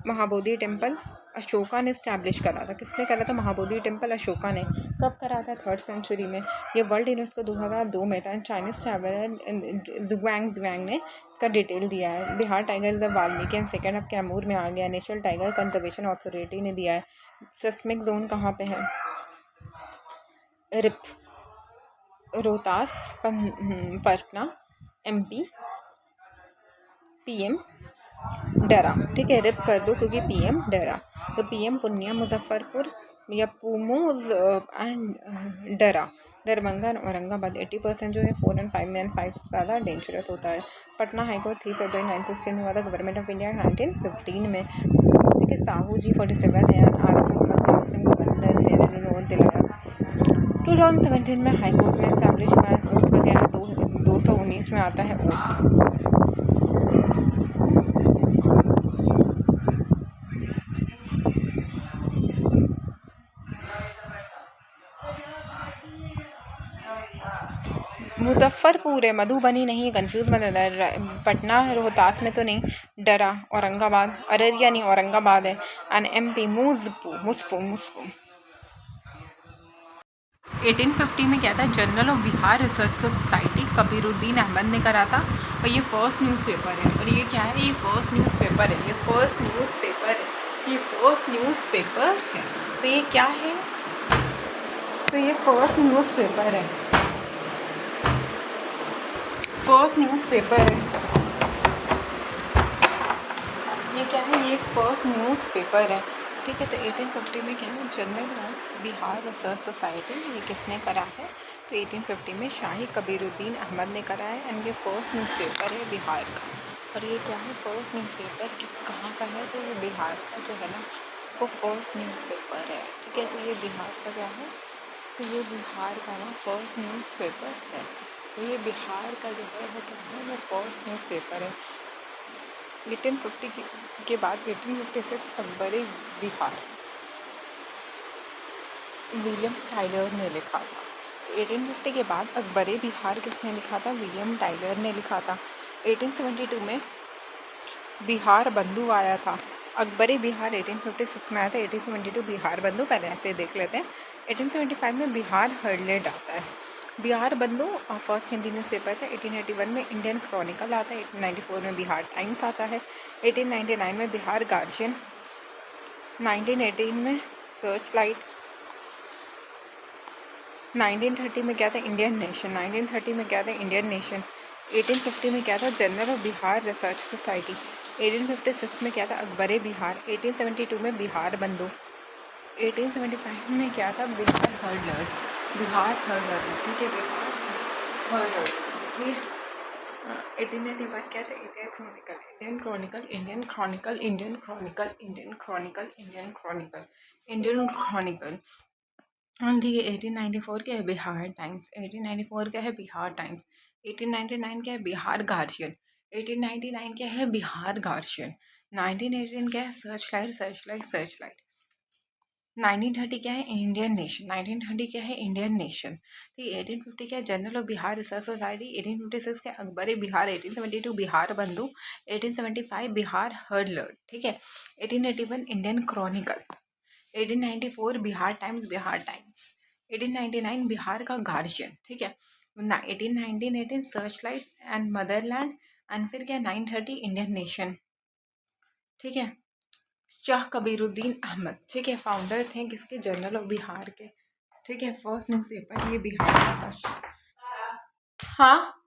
महाबोधि टेम्पल, अशोका ने स्टैब्लिश करा था। किसने करा था महाबोधि टेम्पल, अशोका ने। कब करा था, 3rd सेंचुरी में। ये वर्ल्ड यूनेस्को 2002 में था। चाइनीज ट्रैवलर जुआंग ने इसका डिटेल दिया है। Bihar tiger reserve Valmiki and second अब कैमूर में आ गया। नेशनल टाइगर कंजर्वेशन अथॉरिटी ने दिया है। सिस्मिक जोन कहाँ पे है, रिप रोहतास, पटना, MP, PM डरा, ठीक है, रिप कर दो क्योंकि PM डरा। तो PM पूर्णिया, मुजफ्फरपुर या पूमूज एंड डरा, दरभंगा और औरंगाबाद। 80% जो है 4 and 5 में, एंड 5 से ज़्यादा डेंजरस होता है। पटना हाईकोर्ट 3 फरवरी 1916 में हुआ था। गवर्नमेंट ऑफ इंडिया 1915 में, ठीक है। साहू जी 47 है। आर मोहम्मद गवर्नर दिलाया। 2017 में हाईकोर्ट में इस्टेब्लिश हुआ है। ओथ वगैरह 219 में आता है ओथ। मुजफ्फरपुर है, मधुबनी नहीं है, कंफ्यूज मत होना। पटना रोहतास में तो नहीं, डरा औरंगाबाद, अररिया नहीं औरंगाबाद है, एंड एमपी मुजफ्फू मुस्फू मुस्फू। 1850 में क्या था, journal of Bihar research society Kabiruddin Ahmad ने करा था, और ये फर्स्ट न्यूज़पेपर है। और ये क्या है, ये फर्स्ट न्यूज़पेपर है, ये फर्स्ट न्यूज़पेपर है, ये फर्स्ट न्यूज़पेपर है। तो ये क्या है, तो ये फर्स्ट न्यूज़पेपर है, फर्स्ट न्यूज़पेपर है। ये क्या है, ये एक फर्स्ट न्यूज़पेपर है, ठीक है। तो 1850 में क्या है, journal of Bihar research society, ये किसने करा है, तो 1850 में शाही कबीरुद्दीन अहमद ने करा है, एंड ये फर्स्ट न्यूज़पेपर है बिहार का। और ये क्या है, फर्स्ट न्यूज़पेपर कहाँ का है, तो ये बिहार का जो है ना, वो फर्स्ट न्यूज़पेपर है, ठीक है। तो ये बिहार का क्या है, तो ये बिहार का ना फर्स्ट न्यूज़पेपर है। तो ये बिहार का जो है वो क्या है, वो फर्स्ट न्यूज़पेपर है। 1850 के बाद 1856 अकबरी बिहार विलियम टाइलर ने लिखा था। 1850 के बाद अकबरी बिहार किसने लिखा था, विलियम टाइलर ने लिखा था। 1872 में बिहार बंधु आया था, अकबरी बिहार 1856 में आया था। 1872 बिहार बंधु, पहले ऐसे देख लेते हैं। 1875 में बिहार हर्लेट आता है। बिहार बंधु फर्स्ट हिंदी न्यूज़पेपर था। 1881 में इंडियन क्रॉनिकल आता है। 1894 में बिहार टाइम्स आता है। 1899 में बिहार गार्जियन, 1918 में सर्च लाइट, 1930 में क्या था, इंडियन नेशन, 1930 में क्या था, इंडियन नेशन। 1850 में क्या था, journal of Bihar research society. 1856 में क्या था, अकबरे बिहार। 1872 में बिहार बंधु। 1875 में क्या था, बिहार हर्डलर, बिहार हर्डलर, ठीक है, बिहार हर्डलर, ठीक है। 1891 क्या था, Indian Chronicle, Indian Chronicle, Indian Chronicle, Indian Chronicle, Indian Chronicle, Indian Chronicle, Indian Chronicle, ठीक है। 1894 क्या है, बिहार टाइम्स। 1894 क्या है, बिहार टाइम्स। 1899 क्या है, बिहार गार्जियन। 1899 क्या है, बिहार गार्जियन। 1918 क्या है, search light, search light, search light. 1930 क्या है, इंडियन नेशन। 1930 क्या है, इंडियन नेशन। ठीक है। 1850 क्या है, journal of Bihar research society. 1856 क्या, अकबरी बिहार। 1872 बिहार बंधु। 1875 बिहार हर्डलर, ठीक है। 1881 Indian Chronicle. 1894 Bihar times, Bihar times. 1899 Bihar का गार्जियन, ठीक है। 1818 search light and Motherland, and फिर क्या, 930 इंडियन नेशन, ठीक है। शाह कबीरुद्दीन अहमद, ठीक है, फाउंडर थे किसके, जर्नल ऑफ बिहार के, ठीक है। फर्स्ट न्यूज़पेपर ये बिहार का था। हाँ,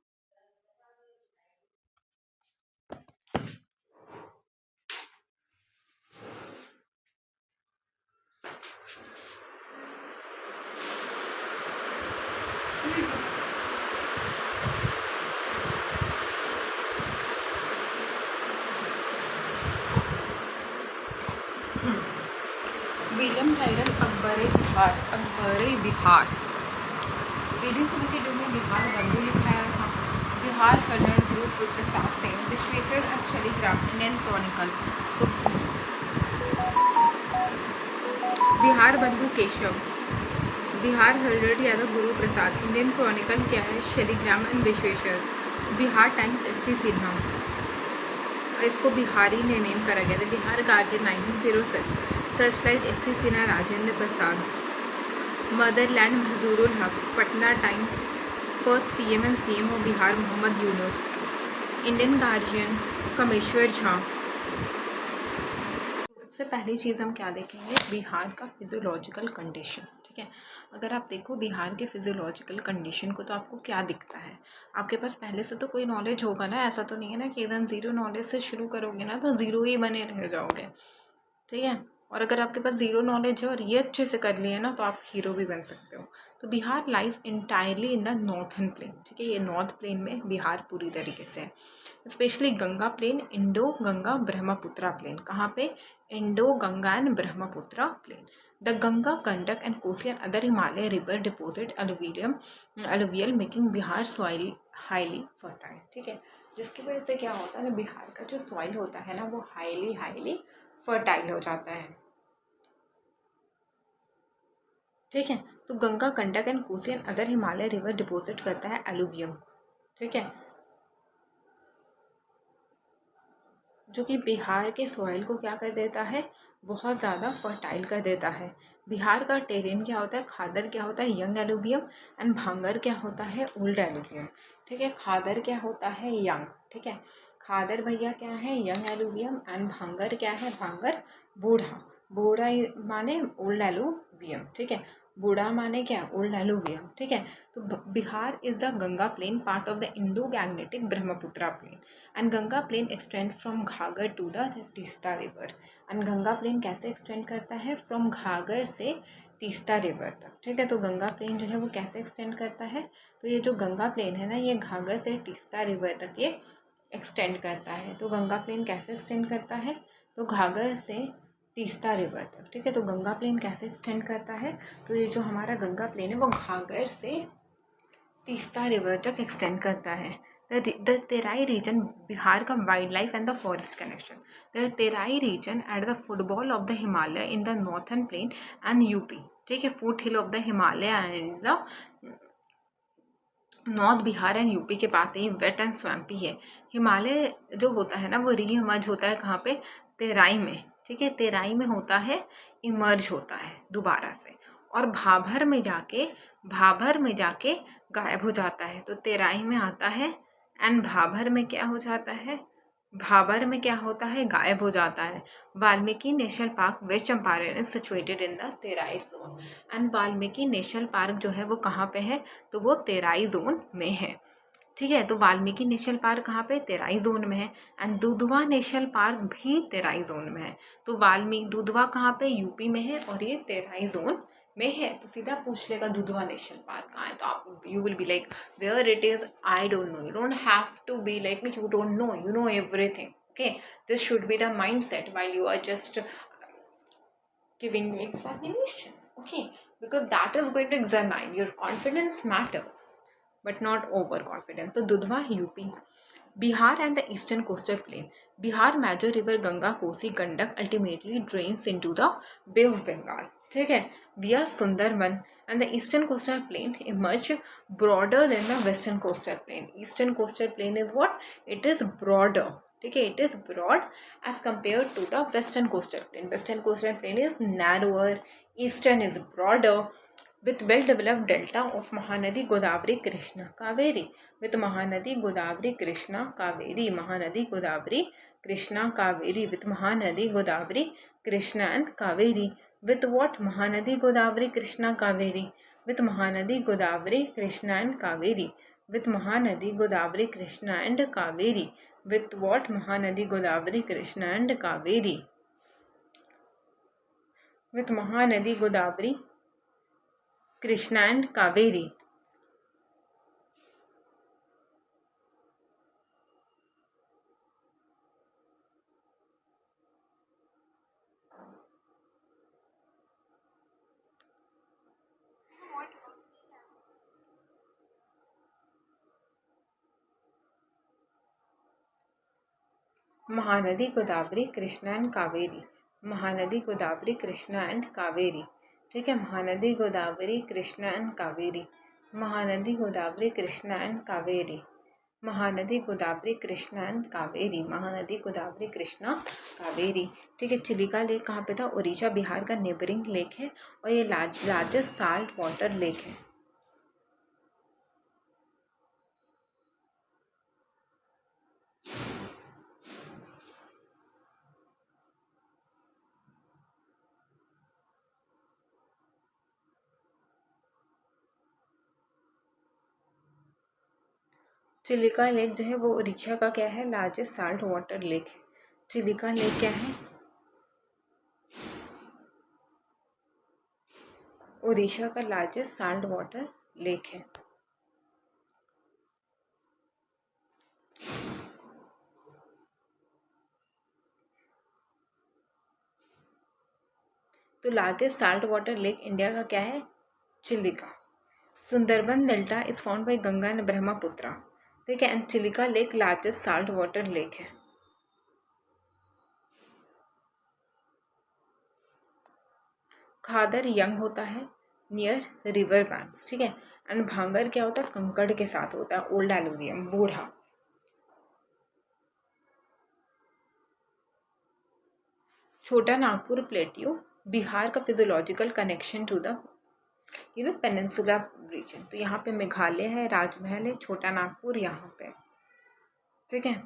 विलियम टाइलर, अकबरे बिहार, अकबरे बिहार। 1872 में बिहार बंधु लिखाया था। Bihar Kannada group Prasad Singh, Vishweshwar and Shaligram, Indian Chronicle. तो बिहार बंधु केशव, बिहार हर्डर्ड यादव, गुरु प्रसाद, इंडियन क्रॉनिकल क्या है, Shaligram and Vishweshwar. Bihar times S C. Sinha, इसको बिहारी ने नेम करा गया था। Bihar guardian 1906, searchlight S C. Sinha, Rajendra Prasad. Motherland Mazharul Haque, Patna times, first PM and CM of Bihar Mohammad Yunus. Indian guardian Kameshwar Jha. सबसे पहली चीज़ हम क्या देखेंगे, बिहार का फिजियोलॉजिकल कंडीशन, ठीक है। अगर आप देखो बिहार के फिजियोलॉजिकल कंडीशन को, तो आपको क्या दिखता है, आपके पास पहले से तो कोई नॉलेज होगा ना, ऐसा तो नहीं है ना कि एकदम ज़ीरो नॉलेज से शुरू करोगे ना तो ज़ीरो ही बने रह जाओगे, ठीक है। और अगर आपके पास ज़ीरो नॉलेज है और ये अच्छे से कर लिए ना तो आप हीरो भी बन सकते हो। तो Bihar lies entirely in the northern plain, ठीक है, ये नॉर्थ प्लेन में बिहार पूरी तरीके से है। Specially Ganga plain, Indo Ganga Brahmaputra plain, कहाँ पे, Indo Ganga and Brahmaputra plain. The Ganga conduct and Kosi and other Himalaya river deposit alluvial making Bihar soil highly fertile, ठीक है। जिसकी वजह से क्या होता है ना, बिहार का जो सॉइल होता है ना वो हाईली फर्टाइल हो जाता है, ठीक है। तो Ganga, Gandak and Kosi and other Himalaya river deposit करता है एलुवियम को, ठीक है, जो कि बिहार के सॉइल को क्या कर देता है, बहुत ज़्यादा फर्टाइल कर देता है। बिहार का टेरेन क्या होता है, खादर क्या होता है, यंग एलुवियम, एंड भांगर क्या होता है, ओल्ड एलुवियम, ठीक है। खादर क्या होता है, यंग, ठीक है। खादर भैया क्या है, यंग एलुवियम, एंड भांगर क्या है, भांगर बूढ़ा, बूढ़ा माने ओल्ड एलुवियम, ठीक है। बूढ़ा माने क्या, ओल्ड एलुवियम, ठीक है। तो Bihar is the Ganga plain, part of the Indo gangetic Brahmaputra plain, and Ganga plain extends from Ghaghara to the Teesta river. And Ganga plain कैसे एक्सटेंड करता है, फ्रॉम घाघर से तीस्ता रिवर तक, ठीक है। तो गंगा प्लेन जो है वो कैसे एक्सटेंड करता है, तो ये जो गंगा प्लेन है ना, ये घाघर से तीस्ता रिवर तक ये एक्सटेंड करता है। तो गंगा प्लेन कैसे एक्सटेंड करता है, तो घाघर से तीस्ता रिवर तक, ठीक है। तो गंगा प्लेन कैसे एक्सटेंड करता है, तो ये जो हमारा गंगा प्लेन है वो घाघर से तीस्ता रिवर तक एक्सटेंड करता है। द तेराई रीजन, बिहार का wildlife and the forest connection. The Terai region at the football of the Himalaya in the northern plain and UP, ठीक है, foothill of the Himalaya and the north Bihar and UP के पास ही वेट एंड स्वैम्पी है। हिमालय जो होता है ना वो रीइमर्ज होता है कहाँ पे, तेराई में, ठीक है। तेराई में होता है, इमर्ज होता है दोबारा से, और भाभर में जाके गायब हो जाता है। तो तेराई में आता है एंड भाभर में क्या हो जाता है, भाबर में क्या होता है, गायब हो जाता है। Valmiki national park west Champaran is situated in the Terai zone, and Valmiki national park जो है वो कहाँ पे है, तो वो तेराई जोन में है, ठीक है। तो वाल्मीकि नेशनल पार्क कहाँ पे, तेराई जोन में है, एंड दुधवा नेशनल पार्क भी तेराई जोन में है। तो वाल्मीकि दुधवा कहाँ पे, यूपी में है, और ये तेराई जोन में है। तो सीधा पूछ लेगा दुधवा नेशनल पार्क कहाँ है, तो आप you will be like where it is, I don't know, you don't have to be like you don't know, you know everything, okay, this should be the mindset while you are just giving you examination, okay, because that is going to examine your confidence matters but not overconfidence. तो Dudhwa UP, Bihar and the eastern coastal plain, Bihar major river Ganga, Kosi, Gandak ultimately drains into the Bay of Bengal, ठीक है, via Sundarban, and the eastern coastal plain emerge broader than the western coastal plain. Eastern coastal plain is what, it is broader, ठीक है, it is broad as compared to the western coastal plain. Western coastal plain is narrower, eastern is broader, with well developed delta of Mahanadi, Godavari, Krishna, Kaveri, with Mahanadi, Godavari, Krishna, Kaveri, Mahanadi, Godavari, Krishna, Kaveri, with Mahanadi, Godavari, Krishna and Kaveri, with what, Mahanadi, Godavari, Krishna, Kaveri, with Mahanadi, Godavari, Krishna and Kaveri, with Mahanadi, Godavari, Krishna and Kaveri, with what, Mahanadi, Godavari, Krishna and Kaveri, with Mahanadi, Godavari, Krishna and Kaveri. Mahanadi, Godavari, Krishna and Kaveri. Mahanadi, Godavari, Krishna and Kaveri. ठीक है, Mahanadi, Godavari, Krishna and Kaveri, Mahanadi, Godavari, Krishna and Kaveri, Mahanadi, Godavari, Krishna and Kaveri, Mahanadi, Godavari, Krishna, Kaveri, ठीक है। चिलिका लेक कहाँ पे था, उड़ीसा बिहार का नेबरिंग लेक है, और ये लार्जेस्ट साल्ट वाटर लेक है। चिलिका लेक जो है वो उड़ीसा का क्या है, लार्जेस्ट साल्ट वाटर लेक है। चिलिका लेक क्या है, उड़ीसा का लार्जेस्ट साल्ट वाटर लेक है। तो largest salt water lake India का क्या है, Chilika. Sundarban delta is found by Ganga and Brahmaputra, ठीक है, and Chilika lake largest salt water lake है। खादर यंग होता है, नियर रिवर बैंक्स, ठीक है। एंड भांगर क्या होता है, कंकड़ के साथ होता है, ओल्ड एलुवियम, बूढ़ा। छोटा नागपुर प्लेट्यू बिहार का physiological connection to the peninsula region. तो यहाँ पे मेघालय है, राजमहल है, छोटा नागपुर यहाँ पे, ठीक है।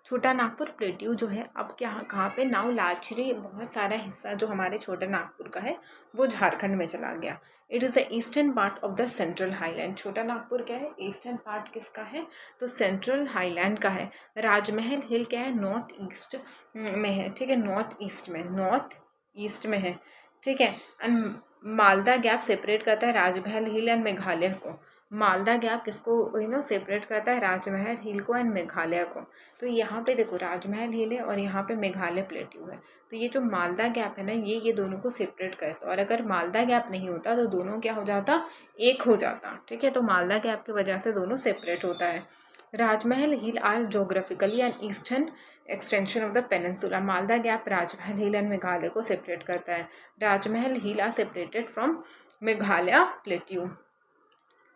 छोटा नागपुर प्लेट्यू जो है अब क्या कहाँ पे, नाउ लार्जली बहुत सारा हिस्सा जो हमारे छोटा नागपुर का है वो झारखंड में चला गया। It is the eastern part of the central highland. छोटा नागपुर क्या है, ईस्टर्न पार्ट किसका है, तो सेंट्रल हाईलैंड का है। राजमहल हिल क्या है, नॉर्थ ईस्ट में है, ठीक है, नॉर्थ ईस्ट में, नॉर्थ ईस्ट में है, ठीक है। एंड मालदा गैप सेपरेट करता है राजमहल हिल एंड मेघालय को। मालदा गैप किसको सेपरेट करता है, राजमहल हिल को एंड मेघालय को। तो यहाँ पे देखो राजमहल हिल है और यहाँ पे मेघालय प्लेट्यू है। तो ये जो मालदा गैप है ना, ये दोनों को सेपरेट करता है। और अगर मालदा गैप नहीं होता तो दोनों क्या हो जाता, एक हो जाता, ठीक है। तो मालदा गैप की वजह से दोनों सेपरेट होता है। Rajmahal hill are geographically and eastern extension of the peninsula. Malda gap Rajmahal hill and Meghalaya को सेपरेट करता है। Rajmahal hill are separated from Meghalaya plateau,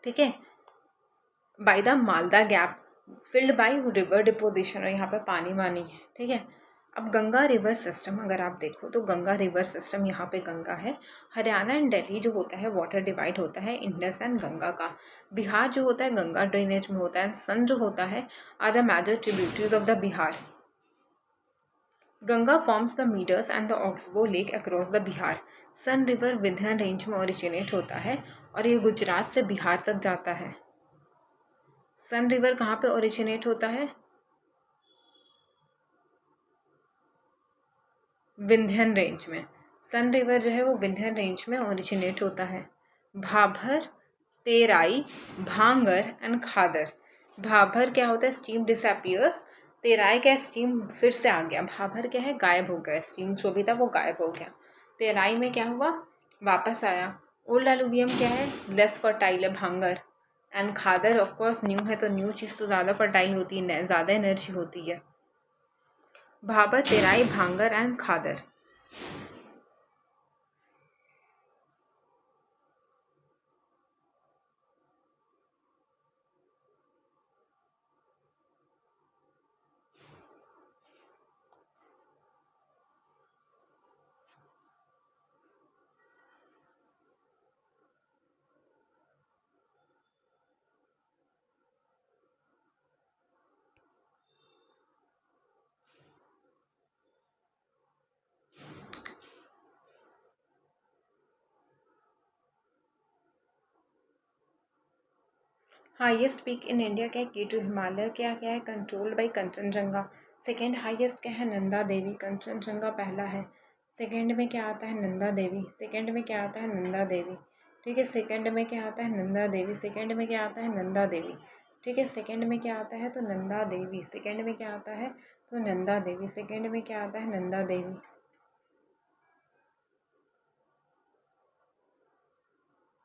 ठीक है, by the Malda gap filled by river deposition. और यहाँ पे पानी वानी है, ठीक है। अब गंगा रिवर सिस्टम अगर आप देखो तो गंगा रिवर सिस्टम, यहाँ पे गंगा है। हरियाणा एंड दिल्ली जो होता है वाटर डिवाइड होता है इंडस एंड गंगा का। बिहार जो होता है गंगा ड्रेनेज में होता है। सन जो होता है are the major tributaries of the Bihar. Ganga forms the meanders and the oxbow lake across the Bihar. Son river Vindhya range में ओरिजिनेट होता है और ये गुजरात से बिहार तक जाता है। सन रिवर कहाँ पे ओरिजिनेट होता है, विंध्यन रेंज में। सन रिवर जो है वो विंध्यन रेंज में ओरिजिनेट होता है। भाभर, तेराई, भांगर एंड खादर। भाभर क्या होता है, स्टीम डिसअपियर्स। तेराई क्या है, स्टीम फिर से आ गया। भाभर क्या है, गायब हो गया, स्टीम जो भी था वो गायब हो गया। तेराई में क्या हुआ, वापस आया। ओल्ड एलुवियम क्या है, लेस फर्टाइल है, Bhangar. And Khadar of course new है, तो न्यू चीज़ तो ज़्यादा फर्टाइल होती है, ज़्यादा एनर्जी होती है। Bhabar, Terai, Bhangar and Khadar. Highest peak in India क्या है, केटू हिमालय क्या क्या है, controlled by Kanchenjunga. Second highest क्या है, नंदा देवी। कंचनजंगा पहला है। सेकेंड में क्या आता है, नंदा देवी। सेकेंड में क्या आता है, नंदा देवी, ठीक है। सेकेंड में क्या आता है, नंदा देवी। सेकेंड में क्या आता है, नंदा देवी, ठीक है। सेकेंड में क्या आता है, तो नंदा देवी। सेकेंड में क्या आता है, तो नंदा देवी। सेकेंड में क्या आता है, नंदा देवी,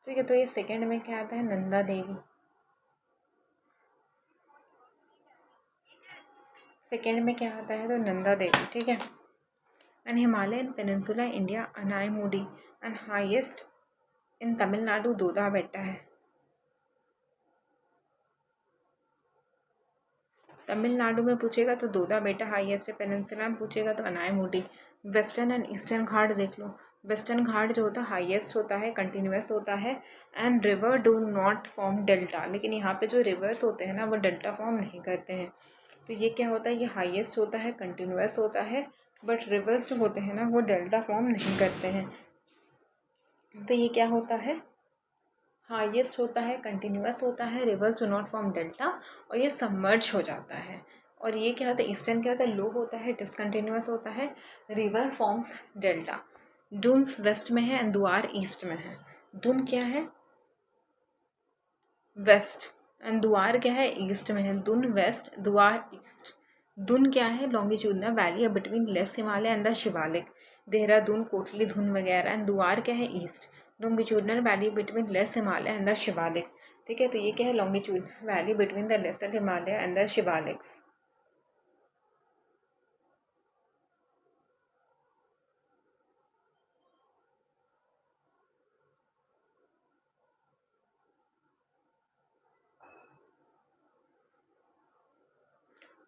ठीक है। तो ये सेकेंड में क्या आता है, नंदा देवी। सेकेंड में क्या आता है, तो नंदा देवी, ठीक है। And Himalayan peninsula India Anamudi and highest in Tamil Nadu Doda Betta है। तमिलनाडु में पूछेगा तो दोदा बेटा हाईएस्ट है। पेनिनसुला में पूछेगा तो अनाईमुडी। वेस्टर्न एंड ईस्टर्न घाट देख लो। वेस्टर्न घाट जो होता है हाईएस्ट होता है, कंटिन्यूस होता है and river do not form delta. लेकिन यहाँ पे जो रिवर्स होते हैं ना वो डेल्टा फॉर्म नहीं करते हैं। तो ये क्या होता है, ये हाईएस्ट होता है, कंटिन्यूस होता है, बट रिवर्स जो होते हैं ना वो डेल्टा फॉर्म नहीं करते हैं। तो ये क्या होता है, हाईएस्ट होता है, कंटिन्यूस होता है, reverse do not form delta, और ये सबमर्ज हो जाता है। और ये क्या होता है, ईस्टर्न क्या होता है, लो होता है, डिसकंटिन्यूस होता है, river forms delta. Doons west में है एंड दुआर ईस्ट में है। दून क्या है, वेस्ट, एंड दुआर क्या है, ईस्ट में है। Doon west, Duar east. दून क्या है, लॉन्गिट्यूडनल वैली है between less Himalaya and the Shivalik. Dehradun, Kotli, Dun वगैरह। एंड दुआर क्या है, east, longitudinal valley between less Himalaya and the Shivalik, ठीक है। तो ये क्या है, longitudinal valley between the lesser Himalaya and the Shivaliks.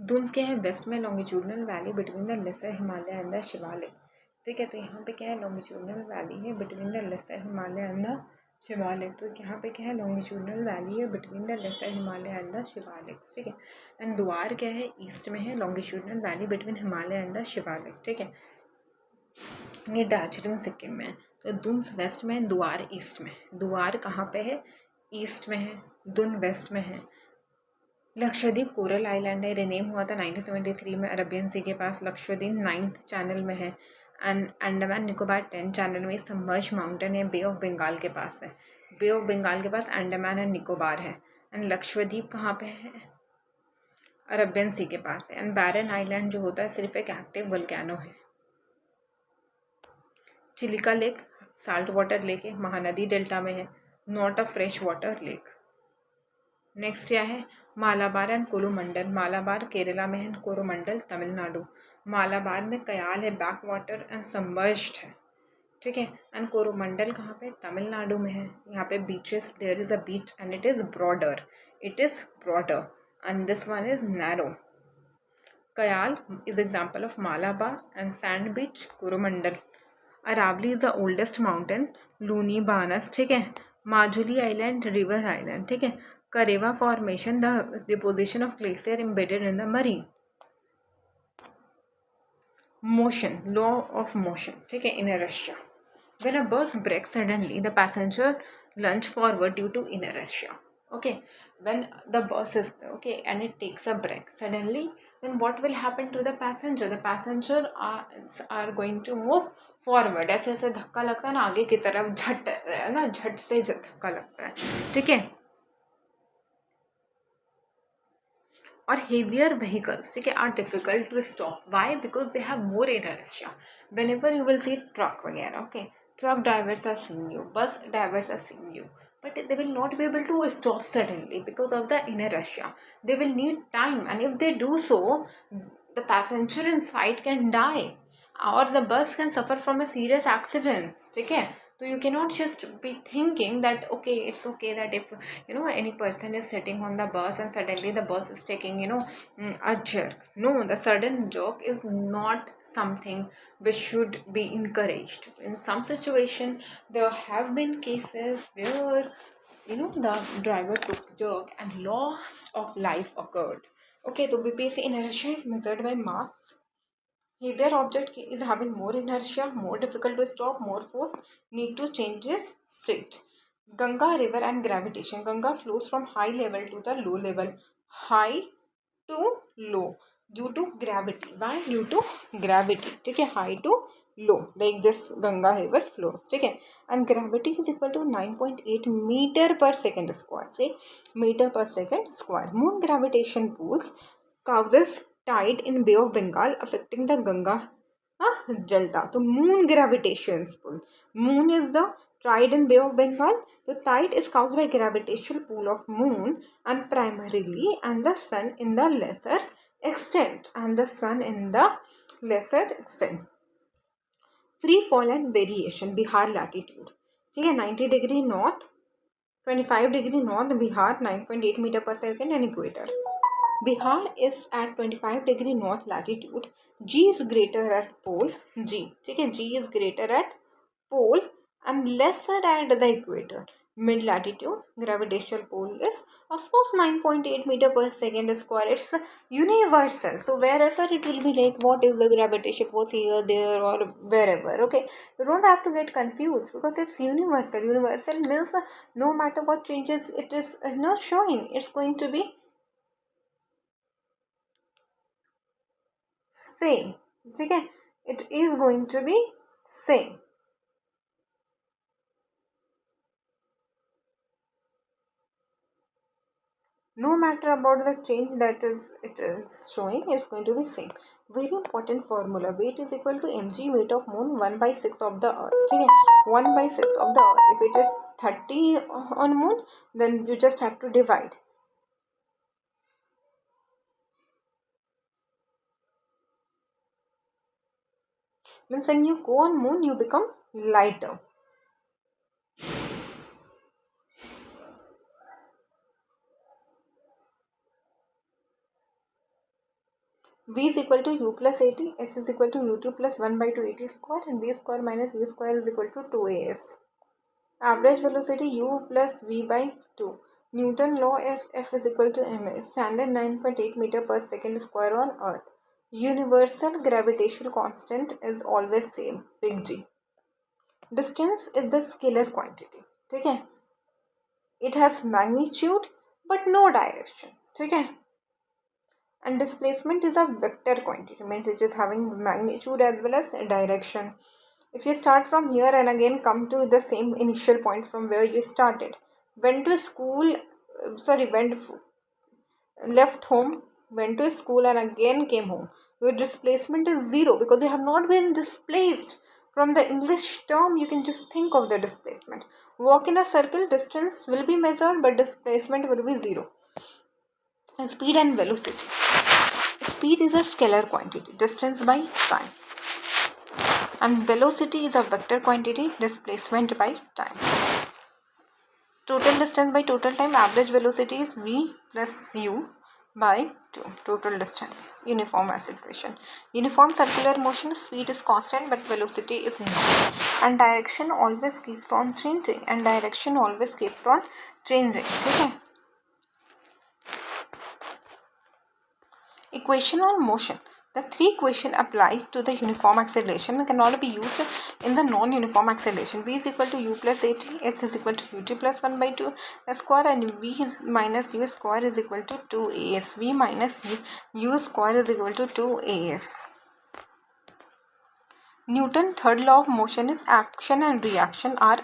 Duns क्या है, वेस्ट में longitudinal valley between the lesser Himalaya and the Shivalik. ठीक है, तो यहाँ पे क्या है, लॉन्गिट्यूडनल वैली है between the lesser Himalaya and the Shivalik. तो यहाँ पे क्या है, लॉन्गिट्यूडनल वैली है between the lesser Himalaya and the Shivalik. ठीक है, एंड द्वार क्या है, ईस्ट में है, longitudinal valley between Himalaya and the Shivalik. ठीक है, ये दार्जिलिंग सिक्किम में है। तो दुन्स वेस्ट में है, द्वार ईस्ट में। द्वार कहाँ पे है, ईस्ट में है, दुन वेस्ट में है। लक्षद्वीप कोरल आइलैंड है, रिनेम हुआ था 1973 में अरबियन सी के पास। लक्षद्वीप 9th चैनल में है। एंड अंडमान निकोबार 10 चैनल में। सबमर्ज माउंटेन है, बे ऑफ बंगाल के पास है। बे ऑफ बंगाल के पास अंडमान एंड निकोबार है। एंड लक्षद्वीप कहाँ पे है, अरबियन सी के पास है। एंड बैरन आइलैंड जो होता है सिर्फ एक एक्टिव वोल्केनो है। Chilika lake salt water lake है, महानदी डेल्टा में है, not a fresh water lake. Next क्या है, मालाबार एंड कोरोमंडल। मालाबार केरला में है, कोरोमंडल तमिलनाडु। मालाबार में कयाल है, बैक वाटर एंड सबमर्ज्ड है। ठीक है, एंड कोरोमंडल कहाँ पे, तमिलनाडु में है। यहाँ पे beaches, there is a beach and it is broader, and this one is narrow. Kayal is example of Malabar and sand beach Coromandel. Aravalli is the oldest mountain, Luni Banas. ठीक है, माजुली आइलैंड, रिवर आइलैंड। ठीक है, Karewa formation, the deposition of glacier embedded in the marine. Motion, law of motion. ठीक है, inertia. When a bus brakes suddenly, the passenger lunge forward due to inertia. Okay, when the bus is okay and it takes a break suddenly, then what will happen to the passenger? The passenger are going to move forward. ऐसे ऐसे धक्का लगता है ना आगे की तरफ, झट ना, झट से धक्का लगता है। ठीक है, और heavier vehicles, ठीक है, are difficult to stop. Why? Because they have more inertia. Whenever you will see truck वगैरह, okay, truck drivers are seeing you, bus drivers are seeing you, but they will not be able to stop suddenly because of the inertia. They will need time, and if they do so, the passenger inside can die, or the bus can suffer from a serious accidents. ठीक है, so you cannot just be thinking that okay, it's okay that if any person is sitting on the bus and suddenly the bus is taking a jerk. No, the sudden jerk is not something which should be encouraged. In some situation there have been cases where the driver took jerk and loss of life occurred. Okay, so BPSC inertia is measured by mass. Heavier object is having more inertia, more difficult to stop, more force, need to change its state. Ganga river and gravitation. Ganga flows from high level to the low level. High to low due to gravity. Why? Due to gravity. ठीक है, high to low like this Ganga river flows. ठीक है, and gravity is equal to 9.8 meter per second square. Say meter per second square. Moon gravitation pulls causes tide in Bay of Bengal affecting the Ganga delta. So moon gravitations pull. Moon is the tide in Bay of Bengal. The tide is caused by gravitational pull of moon and primarily and the sun in the lesser extent. Free fall and variation. Bihar latitude. ठीक है, 90 degree north, 25 degree north, Bihar 9.8 meter per second and equator. Bihar is at 25 degree north latitude. G is greater at pole. G, ठीक है, G is greater at pole and lesser at the equator. Mid latitude, gravitational pull is of course 9.8 meter per second square. It's universal. So wherever it will be like what is the gravitation force here, there or wherever. Okay, you don't have to get confused because it's universal. Universal means no matter what changes it is not showing, it's going to be same. ठीक है, it is going to be same. No matter about the change that it is showing, it's going to be same. Very important formula. Weight is equal to mg weight of moon 1/6 of the earth. ठीक है, 1/6 of the earth. If it is 30 on moon, then you just have to divide. Means when you go on moon, you become lighter. V is equal to u plus at, s is equal to ut plus 1 by 2 at square, and v square minus v square is equal to 2as. Average velocity u plus v by 2. Newton law is F is equal to ma. Standard 9.8 meter per second square on Earth. Universal gravitational constant is always same, big G. Distance is the scalar quantity. ठीक है? It has magnitude but no direction. ठीक है? And displacement is a vector quantity, means it is having magnitude as well as direction. If you start from here and again come to the same initial point from where you started, went to school, left home, went to school and again came home, your displacement is zero because you have not been displaced. From the English term, you can just think of the displacement. Walk in a circle, distance will be measured but displacement will be zero. And speed and velocity. Speed is a scalar quantity, distance by time. And velocity is a vector quantity, displacement by time. Total distance by total time, average velocity is v plus u by 2. Total distance, uniform acceleration. Uniform circular motion, speed is constant but velocity is not. And direction always keeps on changing. ठीक है? Equation on motion. The three equations apply to the uniform acceleration and cannot be used in the non-uniform acceleration. V is equal to u plus at, s is equal to ut plus 1 by 2 square, and v is minus u square is equal to 2as. V minus u square is equal to 2as. Newton's third law of motion is action and reaction are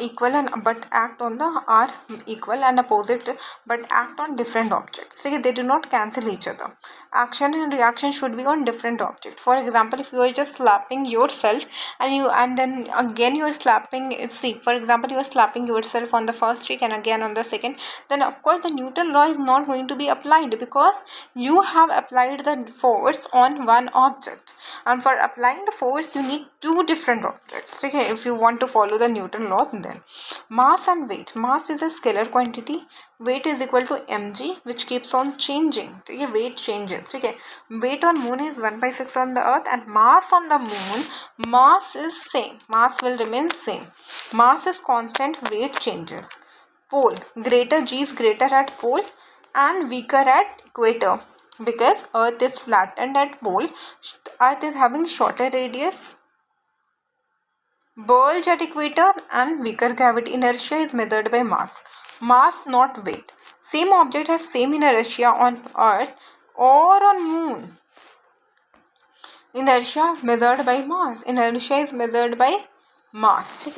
equal and but act on the are equal and opposite but act on different objects. So they do not cancel each other. Action and reaction should be on different objects. For example, if you are just slapping yourself and then again you are slapping, see, for example, you are slapping yourself on the first cheek and again on the second, then of course the Newton law is not going to be applied because you have applied the force on one object, and for applying the force you need two different objects. Okay, if you want to follow the Newton law, then mass and weight. Mass is a scalar quantity, weight is equal to mg, which keeps on changing. Okay, weight changes. Okay, weight on moon is 1/6 on the earth, and mass on the moon, mass is same, mass will remain same. Mass is constant, weight changes. Pole, greater g is greater at pole and weaker at equator because earth is flattened at pole. Earth is having shorter radius, bulge at equator, and weaker gravity. Inertia is measured by mass, not weight. Same object has same inertia on earth or on moon. Inertia measured by mass. Inertia is measured by mass.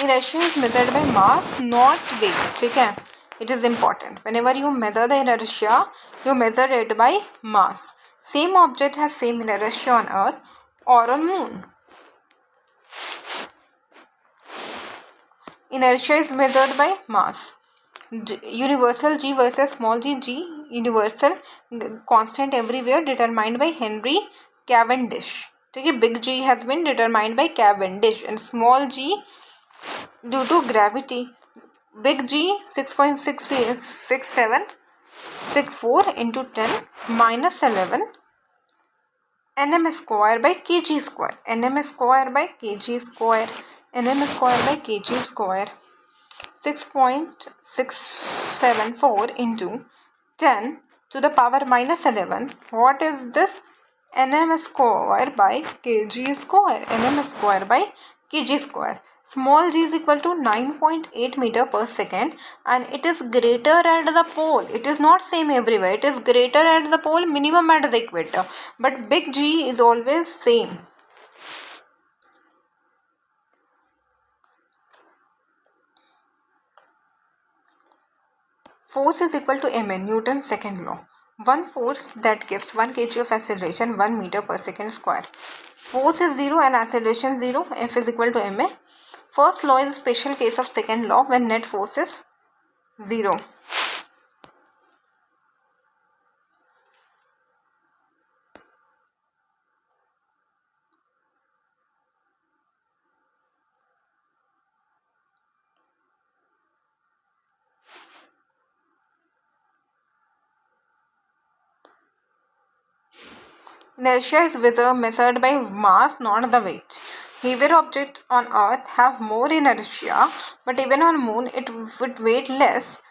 Inertia is measured by mass, not weight. It is important. Whenever you measure the inertia, you measure it by mass. Same object has same inertia on earth or on moon. Inertia is measured by mass. Universal G versus small g. Universal constant everywhere determined by Henry Cavendish. Big G has been determined by Cavendish, and small g due to gravity. Big G 6.6764 into 10 minus 11 nm square by kg square. nm square by kg square. nm square by kg square. 6.674 into 10 to the power minus 11. What is this? nm square by kg square. nm square by kg square. Small g is equal to 9.8 meter per second, and it is greater at the pole. It is not same everywhere. It is greater at the pole, minimum at the equator. But big G is always same. Force is equal to ma, Newton's second law. One force that gives 1 kg of acceleration 1 meter per second square. Force is 0 and acceleration 0. F is equal to ma. First law is a special case of second law when net force is 0. Inertia is measured by mass, not the weight. Heavier objects on Earth have more inertia, but even on Moon it would weight less.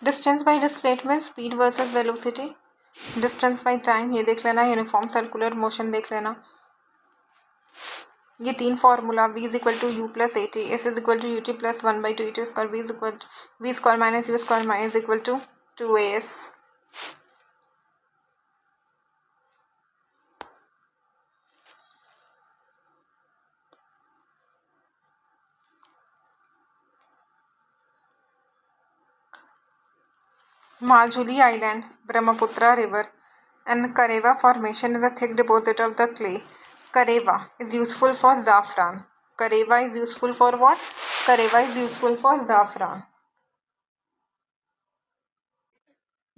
Distance by displacement, speed versus velocity. Distance by time ये देख लेना, यूनिफॉर्म सर्कुलर मोशन देख लेना. ये तीन formula, v is equal to u plus a t, s is equal to u t plus one by two a t square, v is equal v square minus u square minus is equal to 2as. Maljuli Island, Brahmaputra River, and Kareva Formation is a thick deposit of the clay. Kareva is useful for saffron. Kareva is useful for what? Kareva is useful for saffron.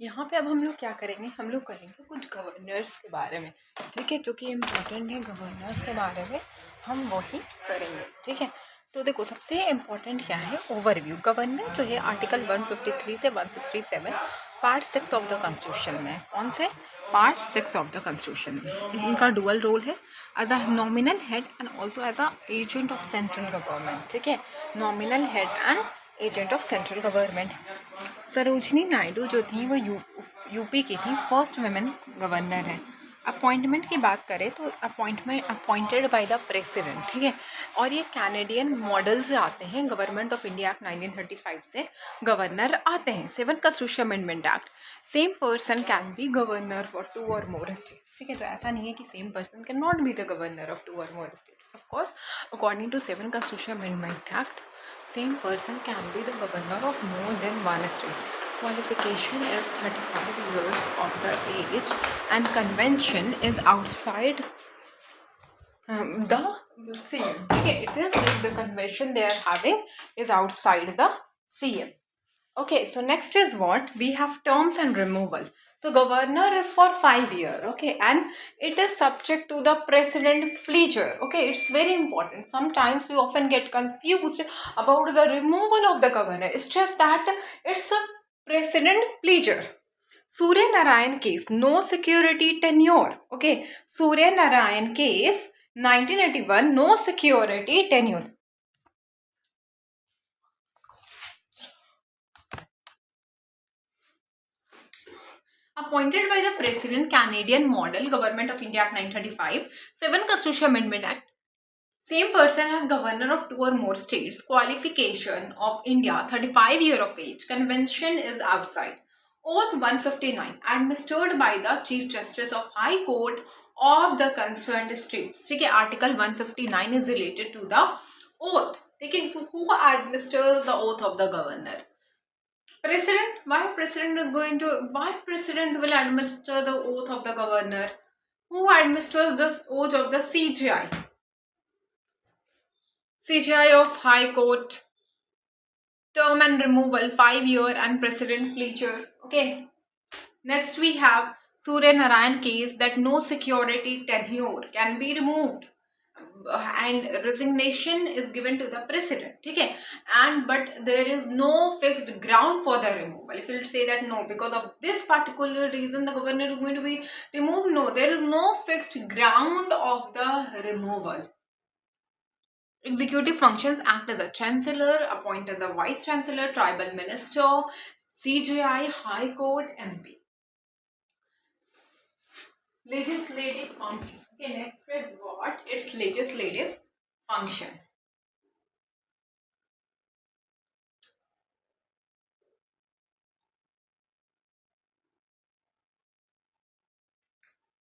यहाँ पे अब हम लोग क्या करेंगे, हम लोग करेंगे कुछ गवर्नर्स के बारे में, ठीक है, जो कि इम्पोर्टेंट है. गवर्नर्स के बारे में हम वही करेंगे, ठीक है. तो देखो सबसे इम्पोर्टेंट क्या है, ओवरव्यू. गवर्नर जो है आर्टिकल 153 से 167 पार्ट 6 ऑफ द कॉन्स्टिट्यूशन में. कौन से पार्ट 6 ऑफ द कॉन्स्टिट्यूशन में इनका डुअल रोल है, as a nominal head and also as a agent of central government, ठीक है. Nominal head and agent of central government. Sarojini Naidu जो थी वो यूपी की थी, फर्स्ट वुमेन गवर्नर है. अपॉइंटमेंट की बात करें तो अपॉइंटेड बाय द प्रेसिडेंट, ठीक है. और ये कैनेडियन मॉडल से आते हैं. गवर्नमेंट ऑफ इंडिया एक्ट 1935 से गवर्नर आते हैं. 7 constitution amendment act, same person can be governor for 2 और मोर स्टेट्स, ठीक है. तो ऐसा नहीं है कि same person can not be the governor of 2 और more states. Of course according to 7 constitution amendment act, same person can be the governor of more than one state. Qualification is 35 years of the age and convention is outside the CM. Okay, it is like the convention they are having is outside the CM. Okay, so next is what? We have terms and removal. So governor is for 5 years, okay, and it is subject to the president pleasure. Okay, it's very important. Sometimes we often get confused about the removal of the governor. It's just that it's a president pleasure. Surya Narayan case, no security tenure. Okay, Surya Narayan case 1981, no security tenure. Appointed by the President, Canadian Model, Government of India Act 1935, 7 Constitution Amendment Act. Same person as governor of 2 or more states. Qualification of India, 35 year of age. Convention is outside. Oath 159, administered by the Chief Justice of High Court of the concerned states. ठीक है, Article 159 is related to the oath. ठीक है, so who administers the oath of the governor? President. Why president will administer the oath of the governor? Who administers the oath of the CGI? CGI of High Court. Term and removal 5 year and president pleasure. Okay. Next we have Surya Narayan case that no security tenure can be removed. And resignation is given to the president, okay, and but there is no fixed ground for the removal. If you say that no, because of this particular reason the governor is going to be removed, no, there is no fixed ground of the removal. Executive functions: act as a chancellor, appoint as a vice chancellor, tribal minister, CGI, high court, MP. Legislative function. Okay, next is what? It's legislative function.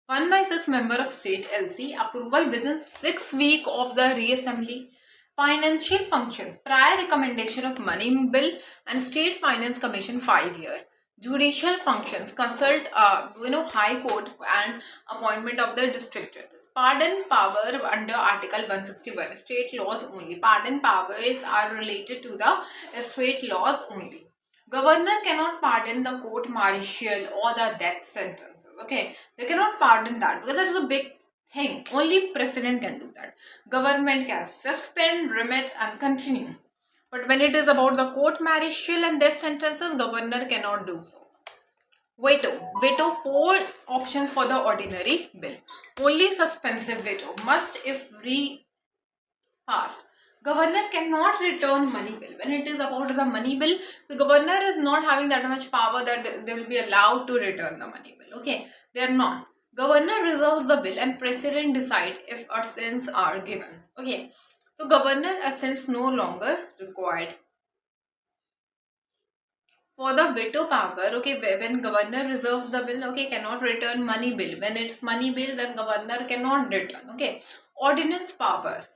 One by 6 member of state LC, approval within 6 weeks of the reassembly. Financial functions: prior recommendation of money bill and state finance commission 5 year. Judicial functions: consult high court and appointment of the district judges. Pardon power under article 161, state laws only. Pardon powers are related to the state laws only. Governor cannot pardon the court martial or the death sentences. Okay, they cannot pardon that because that is a big thing. Only president can do that. Government can suspend, remit, and continue. But when it is about the court martial and death sentences, governor cannot do so. Veto. Veto, 4 options for the ordinary bill. Only suspensive veto must if repassed. Governor cannot return money bill. When it is about the money bill, the governor is not having that much power that they will be allowed to return the money bill. Okay, they are not. Governor reserves the bill and president decide if assents are given. Okay, so governor assents no longer required. For the veto power, okay, when governor reserves the bill, okay, cannot return money bill. When it's money bill, then governor cannot return. Okay, ordinance power.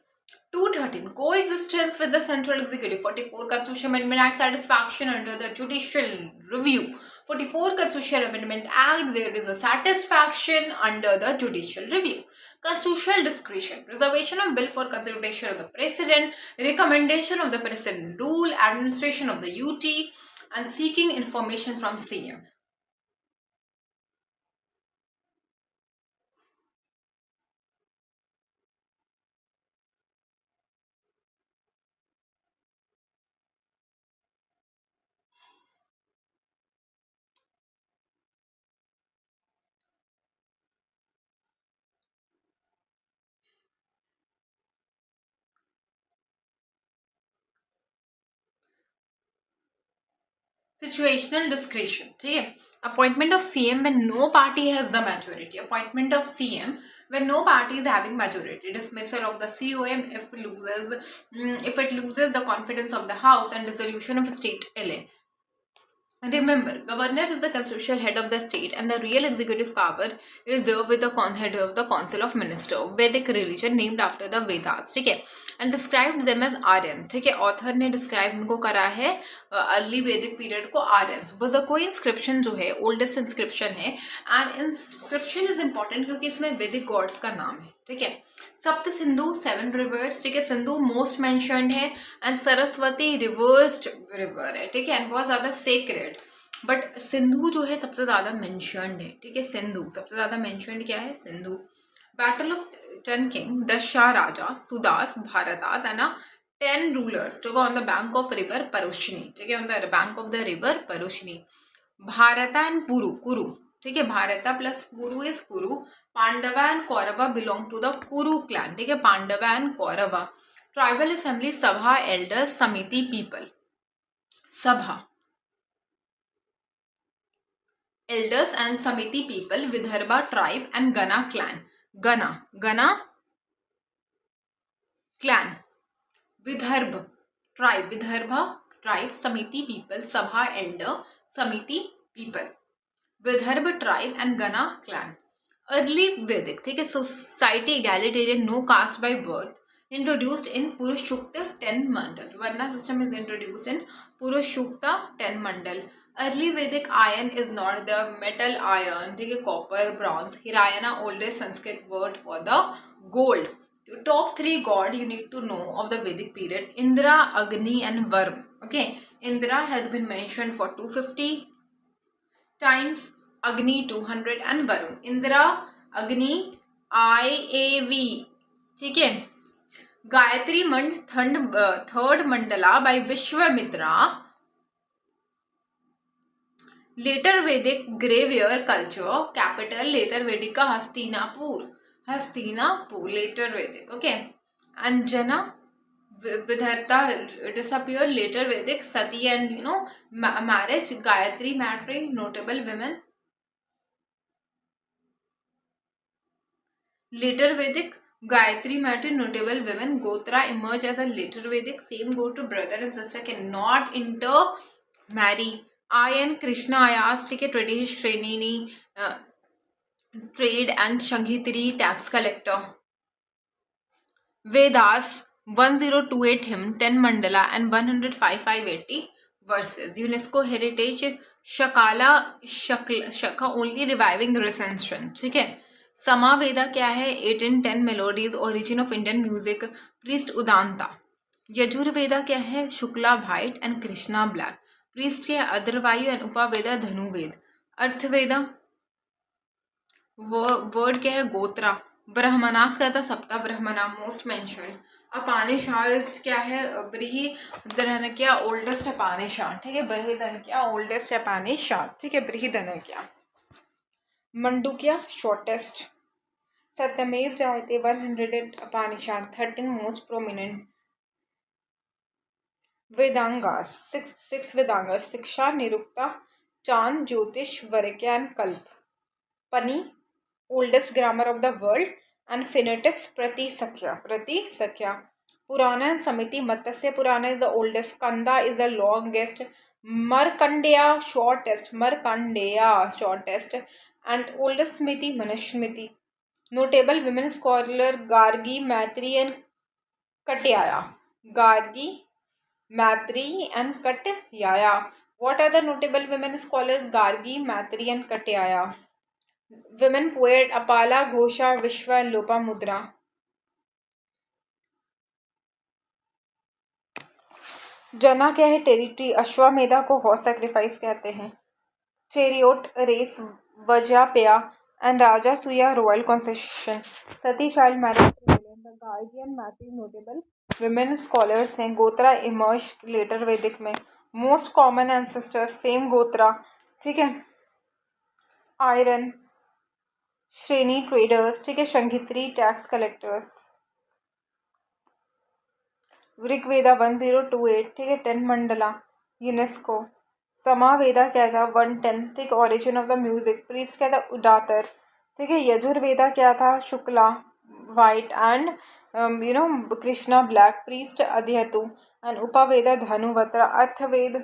213 coexistence with the central executive. 44 Constitution Amendment Act satisfaction under the judicial review. 44 Constitution Amendment Act, there is a satisfaction under the judicial review. Constitutional discretion, reservation of bill for consideration of the president, recommendation of the president rule, administration of the UT, and seeking information from CM. Situational discretion, ठीक है. Appointment of CM when no party has the majority. Appointment of CM when no party is having majority. Dismissal of the COM if it loses the confidence of the House, and dissolution of state LA. Remember, governor is the constitutional head of the state, and the real executive power is there with the head of the council of minister. Vedic religion named after the Vedas, ठीक है, and described them as Aryan, ठीक है. Author ने describe इनको करा है अर्ली वैदिक पीरियड को आर्यंस. बस कोई इंस्क्रिप्शन जो है ओल्डेस्ट इंस्क्रिप्शन है, एंड इंस्क्रिप्शन इज इंपॉर्टेंट क्योंकि इसमें वैदिक गॉड्स का नाम है, ठीक है. सप्त सिंधु 7 रिवर्स, ठीक है. सिंधु मोस्ट मेंशनड है, एंड सरस्वती रिवर्स्ड रिवर है, ठीक है, एंड बहुत ज्यादा सेक्रेड. बट सिंधु जो है सबसे ज्यादा मेंशनड है, ठीक है. सिंधु सबसे ज्यादा मेंशनड क्या है? Sindhu. Battle of 10 king, Dasha Raja, Sudas, Bharatas, and 10 rulers to go on the bank of river Parushni, ठीक है, on the bank of the river Parushni. Bharata and Kuru, ठीक है. Bharata plus Kuru is Kuru. Pandava and Kaurava belong to the Kuru clan, ठीक है. Pandava and Kaurava. Tribal assembly, Sabha, elders, Samiti, people. Sabha, elders and Samiti, people. Vidarbha tribe and Gana clan. Gana clan. Vidarbha tribe, Samiti people, Sabha elder, Samiti people. Vidarbha tribe and Gana clan. Early Vedic, ठीक है. Society egalitarian, no caste by birth, introduced in Purushasukta 10 mandal. Varna system is introduced in Purushasukta 10 mandal. Early Vedic iron is not the metal iron, ठीक है. Copper, bronze. Hiranya, oldest Sanskrit word for the gold. Top 3 god you need to know of the Vedic period: Indra, Agni, and Varun. Okay, Indra has been mentioned for 250 times, Agni 200, and Varun. Indra, Agni, IAV. ठीक है. गायत्री मंड third Mandla by Vishwamitra. Later Vedic graveyard culture, capital later Vedic का Hastinapur, later Vedic. Okay. Anjana, Vidharta disappeared, later Vedic. Sati and marriage. Gayatri marrying notable women, later Vedic. Gayatri married notable women. Gotra emerge as a later Vedic. Same go to brother and sister cannot intermarry. Iron, Krishna, ayas, ठीक है. ट्रेडिश, shreni, trade and sangrahitri, tax collector. Vedas 1028 hymns, 10 mandala and 105 verses. UNESCO heritage. Shakala, Shaka only reviving recension, ठीक है. समावेदा क्या है? 1810 melodies, origin of Indian music. Priest Udgata. Yajurveda क्या है? Shukla white and Krishna black. Priest क्या है? अधर्वायु एंड उपवेदा धनुवेद। अर्थवेदा वर्ड क्या है? गोत्रा। ब्रह्मणास क्या था? सप्ता ब्रह्मणा मोस्ट मेंशन्ड। अपानिशाद क्या है? बृहदनक्या ओल्डेस्ट अपानिशाद। ठीक है, बृहदनक्या ओल्डेस्ट अपानिशाद। ठीक है, बृहदनक्या। मंडूक्या shortest. Satyameva Jayate 100 Upanishad 13 most prominent. Vedangas six Vedangas. Shiksha, Nirukta, Chanda, Jyotish, वर्ज्ञान, Kalpa. Panini oldest grammar of the world and phonetics Pratishakhya. Purana and Smriti Matsya Purana is the oldest. Kanda is the longest. Markandeya shortest and oldest smriti Manusmriti. Notable women scholar Gargi, Maitreyi and Katyaya. Gargi, Matri and Katyaya. What are the notable women scholars? Gargi, Matri and Katyaya. Women poet Apala, Ghosha, Vishwa and Lopamudra. जना क्या है? टेरिटरी। अश्वमेधा को हॉर्स सैक्रिफाइस कहते हैं। चेरियोट race, वज्रपेया and Rajasuya royal consecration. Sati child marriage. Gargi Maitreyi notable women scholars हैं। गोत्रा इमर्ज लेटर वैदिक में। मोस्ट कॉमन एंसेस्टर्स सेम गोत्रा। ठीक है, आयरन श्रेणी ट्रेडर्स। ठीक है, शंखित्री टैक्स कलेक्टर्स। ऋग्वेदा 1028। ठीक है, 10 मंडला यूनेस्को। समावेदा क्या था? 110। ठीक, origin of the music. Priest क्या था? उदातर। ठीक है, यजुर्वेदा क्या था? Shukla white and Krishna black. Priest Adhvaryu and Upveda Dhanurveda. Atharvaveda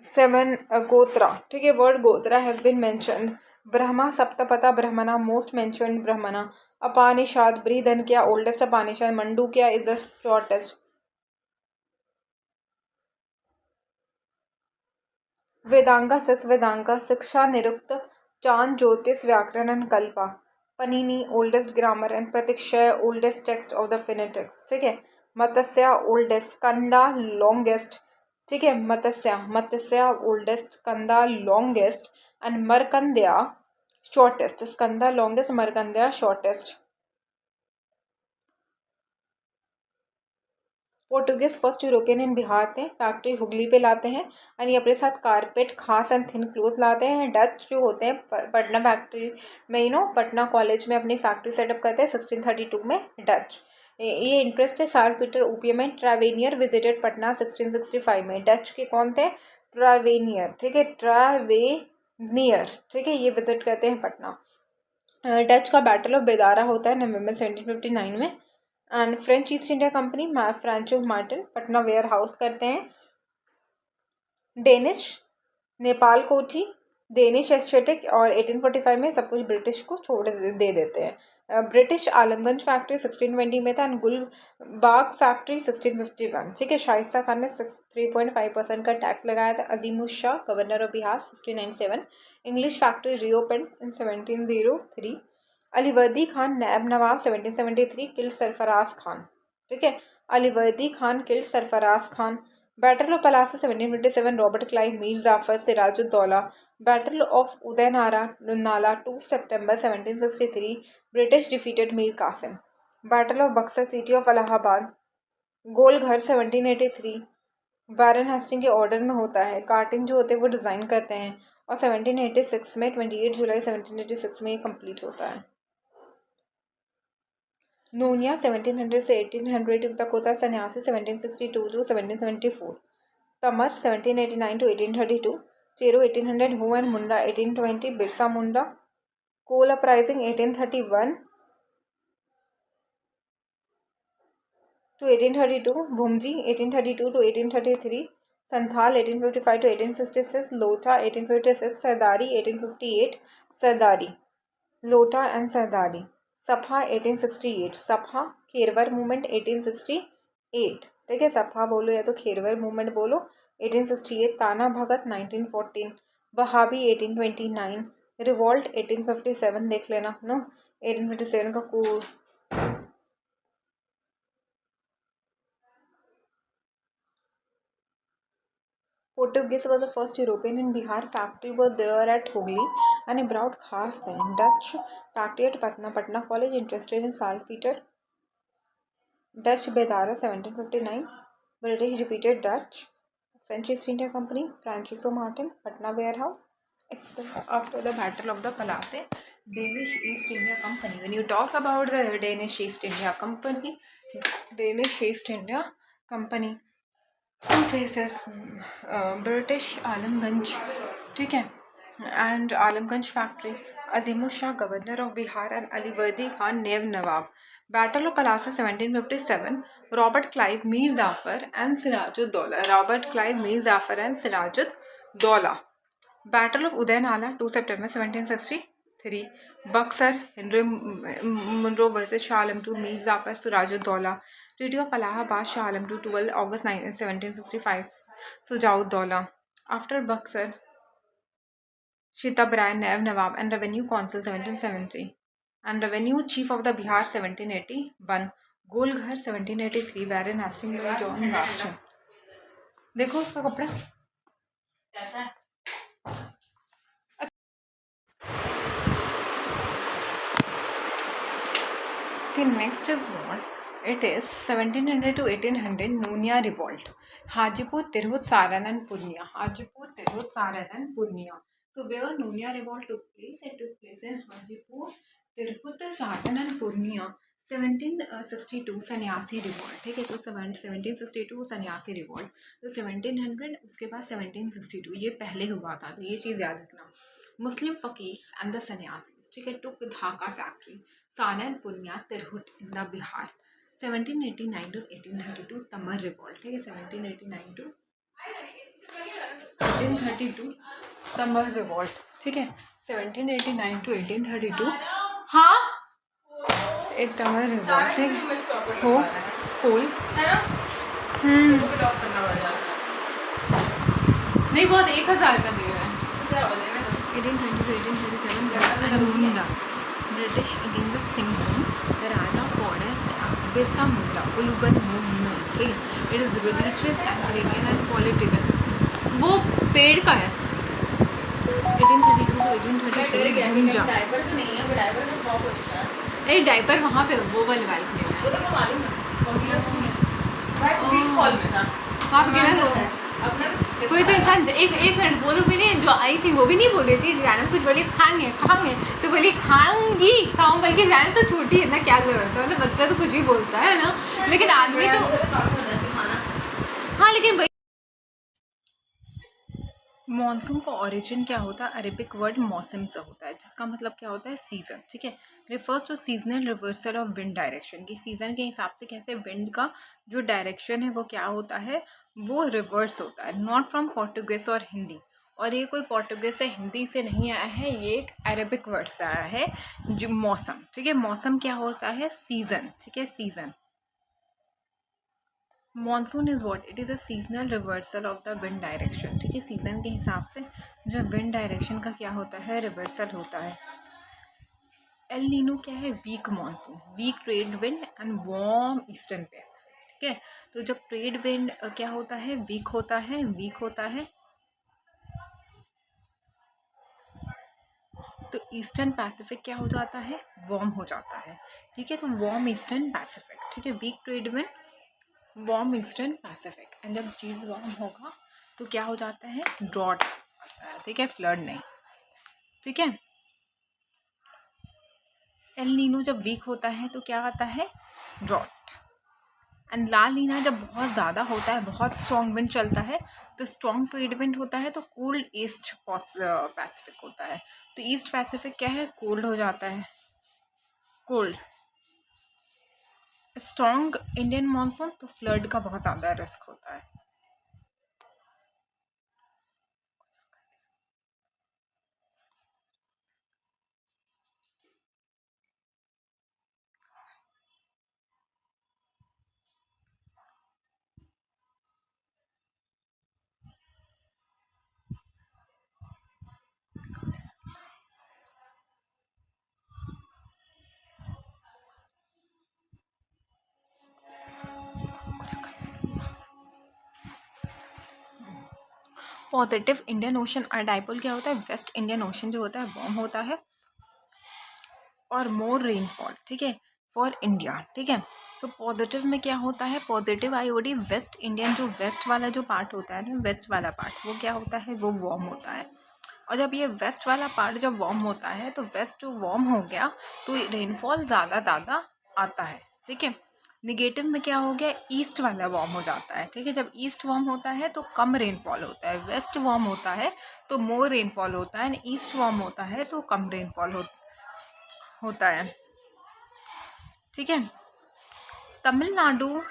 7 gotra. ठीक है, word gotra has been mentioned. Brahma Shatapatha Brahmana most mentioned Brahmana. Upanishad Brihadaranyaka oldest Upanishad. Mandukya is the shortest. Vedanga 6 Vedanga. Shiksha, Nirukta, Chanda, Jyotish, Vyakaran and Kalpa. Panini oldest grammar and Pratishakhya oldest text of the फिनेटिक्स। ठीक है, मत्स्या ओल्डेस्ट। कंदा लॉन्गेस्ट। ठीक है, Matsya oldest, Kanda longest and Markandeya shortest. Skanda longest, Markandeya shortest. Portuguese first European in Bihar थे। फैक्ट्री हुगली पे लाते हैं और ये अपने साथ कारपेट, खास एंड थिन क्लोथ लाते हैं। डच जो होते हैं पटना फैक्ट्री में पटना कॉलेज में अपनी फैक्ट्री सेटअप करते हैं 1632 में डच। ये इंटरेस्ट है सार पीटर ओपियम में। ट्रावेनियर विजिटेड पटना 1665 में। डच के कौन थे? ट्रावेनियर। ठीक है, ट्रावेनियर। ठीक है, ये विजिट करते हैं पटना। डच का बैटल ऑफ बेदारा होता है नवंबर 1759 में। And French East India company Francois Martin Patna warehouse करते हैं। डेनिश नेपाल कोठी, डेनिश एस्थेटिक और 1845 में सब कुछ ब्रिटिश को छोड़ दे देते हैं। ब्रिटिश आलमगंज फैक्ट्री 1620 में था एंड गुलबाग फैक्ट्री 1651। ठीक है, शाइस्ता खान ने 3.5% का टैक्स लगाया था। Azimul Shah governor of Bihar 1697। English factory reopen in 1703। Alivardi Khan Naib Nawab 1773 killed Sarfaraz Khan. ठीक है, Alivardi Khan killed Sarfaraz Khan. Battle of Plassey 1757 Robert Clive Mir Jafar Sirajuddaula. Battle of Udaynara Nala 2 सितंबर 1763 British defeated Mir Kasim. Battle of Buxar treaty of Allahabad Golghar 1783 baron Hasting के ऑर्डर में होता है। कार्टिन जो होते हैं वो डिज़ाइन करते हैं और 1786 में 28 जुलाई 1786 में ये कंप्लीट होता है। नूनिया 1700 से 1800 तक होता है। सन्यासी 1762 to 1774। Tamar 1789 to 1832। Chero 1800। Ho and Munda 1820। Birsa Munda. Kol uprising 1831 to 1832। Bhumij 1832 to 1833। Santhal 1855 to 1866। Lota 1856। Sardari 1858। Sardari Lota and Sardari. Sapa 1868। Sapa Kherwar movement 1868। ठीक है, सपा बोलो या तो खेरवर मूवमेंट बोलो 1868। ताना भगत 1914। वहाबी 1829। रिवॉल्ट 1857 देख लेना 1857 का coup। Portuguese was the first European in Bihar. Factory was there at Hooghly and brought khas then. Dutch factory at Patna. Patna College interested in saltpeter. Dutch Bedara 1759. British defeated Dutch. French East India Company. Francisco Martin. Patna warehouse. After the Battle of the Palace, Danish East India Company. When you talk about the Danish East India Company, two faces, British Alamganj, ठीक है, and Alamganj factory, Azimul Shah governor of Bihar and Alivardi Khan Naib Nawab. Battle of Plassey 1757, Robert Clive, Mir Jafar and Sirajuddaula. Battle of Udaynala 2 September 1763. Buxar, Henry Munro versus Shah Alam II, Mir Jafar, Sirajuddaula. Treaty of Allahabad, Shah Alam II, 12 August 1765, Sirajuddaula. After Buxar, Shitabrai, Naib Nawab and revenue council 1770 and revenue chief of the Bihar 1781. Golghar 1783, baron Hasting, John Garstin. देखो उसका कपड़ा कैसा है. See, next is what? It is 1700 to 1800 Nunia revolt. Hajipur, Tirhut, Saran and Purnia. So where Nunia revolt took place? It took place in Hajipur, Tirhut, Saran and Purnia. 1762 सन्यासी रिवॉल्ट, ठीक है. तो 1762 सन्यासी रिवॉल्ट, तो 1700, उसके बाद 1762, ये पहले हुआ था. तो ये चीज़ याद रखना. Muslim fakirs and the sannyasis, ठीक है, टुक ढाका फैक्ट्री, सानन Purnia, Tirhut in the Bihar. 1789 to 1832 तमर रिवॉल्ट, ठीक है. 1789 to 1832 तमर रिवॉल्ट, ठीक है. 1789 to 1832, हाँ, एक तमर रिवॉल्ट, ठीक हो कोल नहीं, बहुत 1000 का दे रहा है. 1820 to 1837 British against the Singhbhum, the raja forest, Birsa Munda, Ulgulan movement, ठीक है. It is religious, agrarian and political. वो पेड़ का है. 1832 to 1833 भूंजा. अरे डायपर वहाँ पे वो वाले बालकनी में, वो तो मालूम है, वहाँ पे किधर कोई तो इंसान एक मिनट बोलो भी नहीं. जो आई थी वो भी नहीं बोल रही थी. जाना कुछ बोली खाएंगे तो बोली खाऊं बल्कि जाना तो छोटी है ना, क्या जरूरत है. मतलब बच्चा तो कुछ भी बोलता है ना, लेकिन आदमी तो हाँ. लेकिन मॉनसून का ओरिजिन क्या होता है? अरेबिक वर्ड मौसम से होता है, जिसका मतलब क्या होता है? सीज़न, ठीक है. Refers to seasonal reversal of wind direction, कि सीज़न के हिसाब से कैसे विंड का जो डायरेक्शन है वो क्या होता है, वो रिवर्स होता है. नॉट फ्रॉम पोर्टुगीज और हिंदी, और ये कोई पोर्टुगीज से हिंदी से नहीं आया है, ये एक अरेबिक वर्ड से आया है, जो मौसम, ठीक है. मौसम क्या होता है? सीज़न, ठीक है. Season. Monsoon is what? It is a seasonal reversal of the wind direction, ठीक है. सीज़न के हिसाब से जब विंड डायरेक्शन का क्या होता है? रिवर्सल होता है. एल नीनो क्या है? Weak monsoon, weak trade wind and warm eastern Pacific, ठीक है. तो जब ट्रेड विंड क्या होता है? वीक होता है, तो ईस्टर्न पैसिफिक क्या हो जाता है? वार्म हो जाता है, ठीक है. तो वार्म ईस्टर्न पैसिफिक, ठीक है. Weak trade wind, warm eastern Pacific. And जब चीज़ वार्म होगा तो क्या हो जाता है? ड्रॉट आता है, ठीक है. फ्लड नहीं, ठीक है. एल नीनो जब वीक होता है तो क्या आता है? ड्रॉट. एंड ला नीना जब बहुत ज़्यादा होता है, बहुत स्ट्रॉन्ग विंड चलता है, तो स्ट्रॉन्ग ट्रेड विंड होता है, तो कोल्ड ईस्ट पैसिफिक होता है. तो ईस्ट पैसिफिक क्या है? कोल्ड हो जाता है, कोल्ड. स्ट्रॉन्ग इंडियन मानसून, तो फ्लड का बहुत ज़्यादा रिस्क होता है. पॉजिटिव इंडियन ओशन डाइपोल क्या होता है, वेस्ट इंडियन ओशन जो होता है वार्म होता है और मोर रेनफॉल, ठीक है, फॉर इंडिया, ठीक है। तो पॉजिटिव में क्या होता है, पॉजिटिव आईओडी वेस्ट इंडियन, जो वेस्ट वाला जो पार्ट होता है ना, वेस्ट वाला पार्ट वो क्या होता है, वो वार्म होता है। और जब ये वेस्ट वाला पार्ट जब वार्म होता है तो वेस्ट जो वार्म हो गया तो रेनफॉल ज़्यादा आता है, ठीक है। निगेटिव में क्या हो गया, ईस्ट वाला वार्म हो जाता है, ठीक है। जब ईस्ट वार्म होता है तो कम रेनफॉल होता है, वेस्ट वार्म होता है तो मोर रेनफॉल होता है, एंड ईस्ट वार्म होता है तो कम रेनफॉल होता है, ठीक है। तमिलनाडु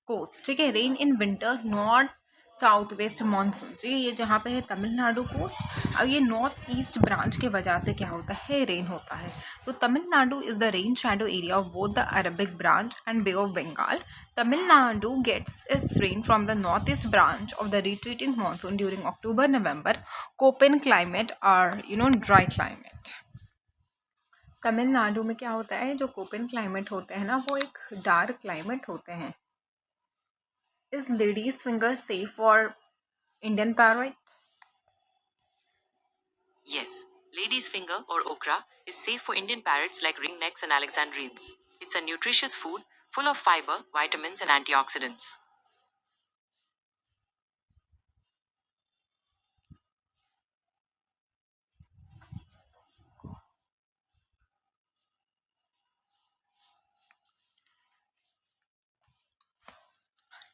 कोस्ट, ठीक है, rain in winter north south west monsoon, ठीक है, ये जहाँ पे है तमिलनाडु कोस्ट। अब ये नॉर्थ ईस्ट ब्रांच के वजह से क्या होता है, रेन होता है। तो Tamil Nadu is the rain shadow area of both the Arabic branch and bay of Bengal. Tamil Nadu gets its rain from the north east branch of the retreating monsoon during October November. Koppen climate are dry climate. Tamil Nadu में क्या होता है, जो कोपेन क्लाइमेट होते हैं ना, वो एक डार्क क्लाइमेट होते हैं। Is ladies finger safe for Indian parrot? Yes, lady's finger or okra is safe for Indian parrots like ringnecks and alexandrines. It's a nutritious food full of fiber, vitamins, and antioxidants.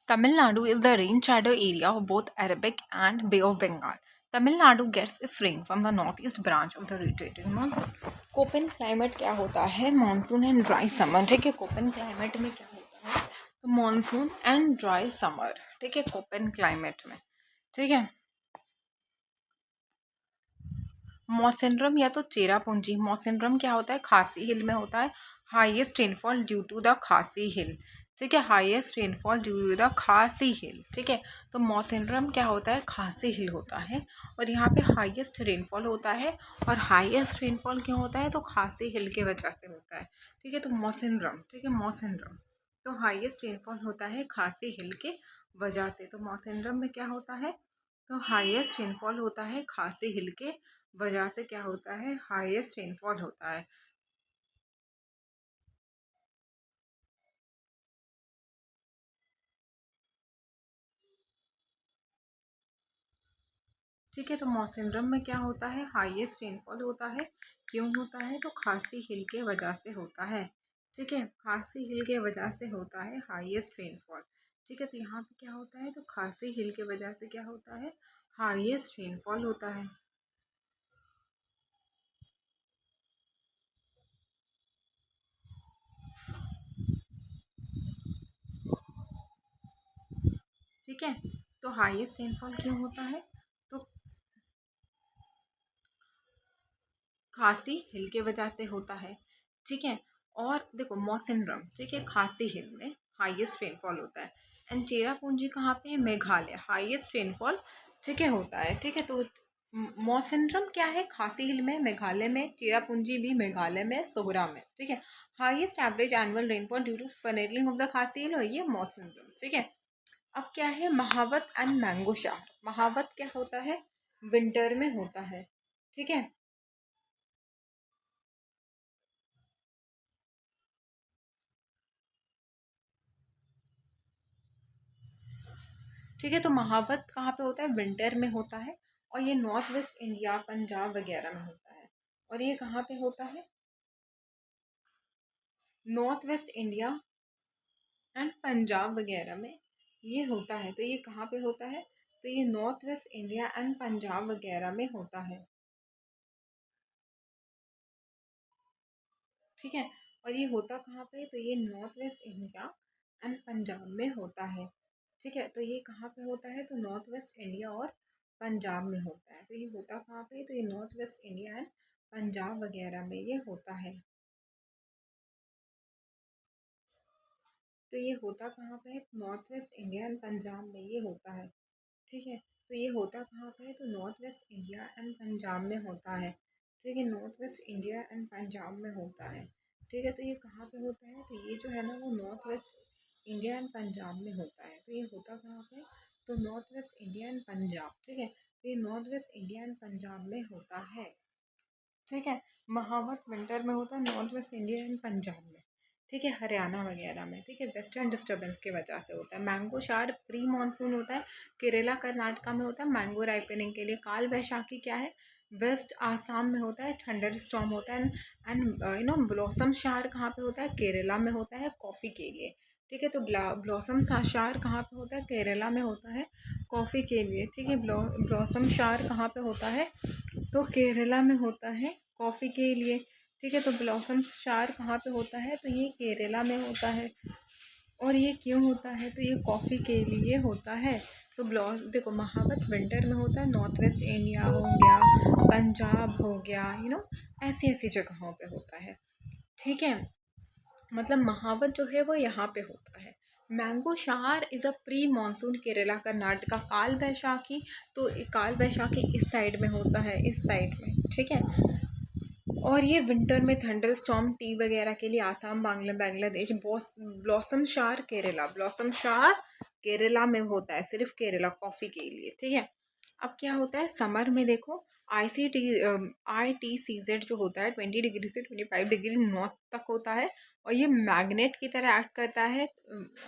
Tamil Nadu is the rain shadow area of both Arabic and Bay of Bengal. Tamil Nadu gets its rain from the northeast branch of the rotating monsoon. Koppen climate क्या होता है, मानसून एंड ड्राई समर, ठीक है। कोपेन क्लाइमेट में क्या होता है, तो मानसून एंड ड्राई समर, ठीक है, कोपेन क्लाइमेट में, ठीक है। मौसिनरम या तो चेरापूंजी, मौसिनरम क्या होता है, खासी हिल में होता है, highest rainfall due to the Khasi hill, ठीक है, highest rainfall due to the Khasi hill, ठीक है। तो मौसिनरम क्या होता है, खासी हिल होता है और यहाँ पे हाईएस्ट रेनफॉल होता है, और हाईएस्ट रेनफॉल क्यों होता है, तो खासी हिल के वजह से होता है, ठीक है। तो मौसिनरम, ठीक है, मौसिनरम तो हाईएस्ट रेनफॉल होता है खासी हिल के वजह से। तो मौसिनरम में क्या होता है, तो हाईएस्ट रेनफॉल होता है खासी हिल के वजह से, क्या होता है, हाईएस्ट रेनफॉल होता है, ठीक है। तो मौसिनरम में क्या होता है, हाईएस्ट रेनफॉल होता है, क्यों होता है, तो खासी हिल के वजह से होता है, ठीक है, खासी हिल के वजह से होता है हाईएस्ट रेनफॉल, ठीक है। तो यहाँ पे क्या होता है, तो खासी हिल के वजह से क्या होता है, हाईएस्ट रेनफॉल होता है, ठीक है। तो हाईएस्ट रेनफॉल क्यों होता है, तो खासी हिल के वजह से होता है, ठीक है। और देखो मौसिनरम, ठीक है, खासी हिल में हाईएस्ट रेनफॉल होता है, एंड चेरापूंजी कहाँ पे है, मेघालय, हाईएस्ट रेनफॉल, ठीक है, होता है, ठीक है। तो मौसिनरम क्या है, खासी हिल में, मेघालय में, चेरापूंजी भी मेघालय में, सोहरा में, ठीक है। Highest average annual rainfall due to funnelling of the Khasi hill, और ये मौसिनरम, ठीक है। अब क्या है, महावत एंड मैंगो शार। महावत क्या होता है, विंटर में होता है, ठीक है, ठीक है। तो महावत कहाँ पे होता है, विंटर में होता है, और ये नॉर्थ वेस्ट इंडिया, पंजाब वगैरह में होता है, और ये कहाँ पे होता है, north west India and Punjab वगैरह में ये होता है। तो ये कहाँ पे होता है, तो ये north west India and Punjab वगैरह में होता है, ठीक है। और ये होता कहाँ पे, तो ये north west India and Punjab में होता है, ठीक है। तो ये कहाँ पे होता है, तो नॉर्थ वेस्ट इंडिया और पंजाब में होता है। तो ये होता कहाँ पे, तो ये north west India and Punjab वगैरह में ये होता है, तो ये होता कहाँ पे है, north west India and Punjab में ये होता है, ठीक है। तो ये होता कहाँ पे है, तो north west India and Punjab में होता है, ठीक है, north west India and Punjab में होता है, ठीक है। तो ये कहाँ पे होता है, तो ये जो है ना, वो north west India and Punjab में होता है। तो ये होता कहाँ पे, तो north west India and Punjab, ठीक है। ये north west India and Punjab में होता है, ठीक है। महावत विंटर में होता है north west India and Punjab में, ठीक है, हरियाणा वगैरह में, ठीक है। वेस्टर्न डिस्टर्बेंस की वजह से होता है। मैंगो शार प्री मानसून होता है, केरला कर्नाटका में होता है मैंगो राइपनिंग के लिए। काल वैशाखी क्या है, वेस्ट आसाम में होता है, थंडर स्टॉर्म होता है। एंड ब्लॉसम शार कहाँ पे होता है, केरला में होता है कॉफ़ी के लिए, ठीक है। तो ब्लॉसम शार कहाँ पे होता है, केरला में होता है कॉफ़ी के लिए, ठीक है। ब्लॉसम शार कहाँ पे होता है, तो केरला में होता है कॉफ़ी के लिए, ठीक है। तो ब्लॉसम शार कहाँ पे होता है, तो ये केरला में होता है। और ये क्यों होता है, तो ये कॉफ़ी के लिए होता है। तो देखो, महावत विंटर में होता है नॉर्थ वेस्ट इंडिया हो गया, पंजाब हो गया, ऐसी ऐसी जगहों पे होता है, ठीक है। मतलब महावत जो है वो यहाँ पे होता है। मैंगो शार is a pre monsoon Kerala Karnataka. काल वैशाखी, तो काल वैशाखी इस साइड में होता है, इस साइड में, ठीक है। और ये विंटर में थंडर स्टॉर्म टी वगैरह के लिए आसाम, बांग्लादेश। ब्लॉसम शार केरला, ब्लॉसम शार केरला में होता है, सिर्फ केरला कॉफ़ी के लिए, ठीक है। अब क्या होता है समर में, देखो ITCZ जो होता है 20 डिग्री से 25 डिग्री नॉर्थ तक होता है। और ये मैग्नेट की तरह एक्ट करता है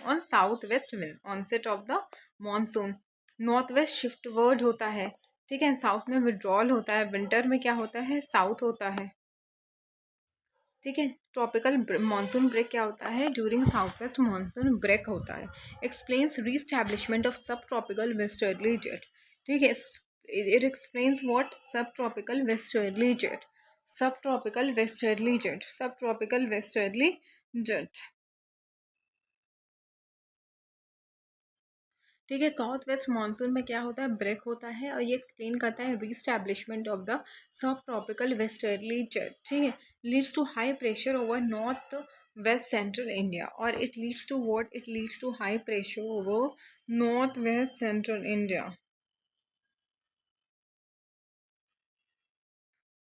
on south west wind onset of the monsoon. North west shift ward होता है, ठीक है। साउथ में विड्रॉल होता है, विंटर में क्या होता है, साउथ होता है, ठीक है। ट्रॉपिकल मानसून ब्रेक क्या होता है, during south west monsoon break होता है। Explains reestablishment of sub tropical westerly jet, ठीक है। It explains what sub tropical westerly jet, sub tropical westerly jet, sub tropical westerly jet, ठीक है। साउथ वेस्ट मानसून में क्या होता है, ब्रेक होता है। और ये एक्सप्लेन करता है रीस्टैब्लिशमेंट ऑफ द सब ट्रॉपिकल वेस्टर्ली जेट, ठीक है। Leads to high pressure over north west central India. और it leads to what, it leads to high pressure over north west central India,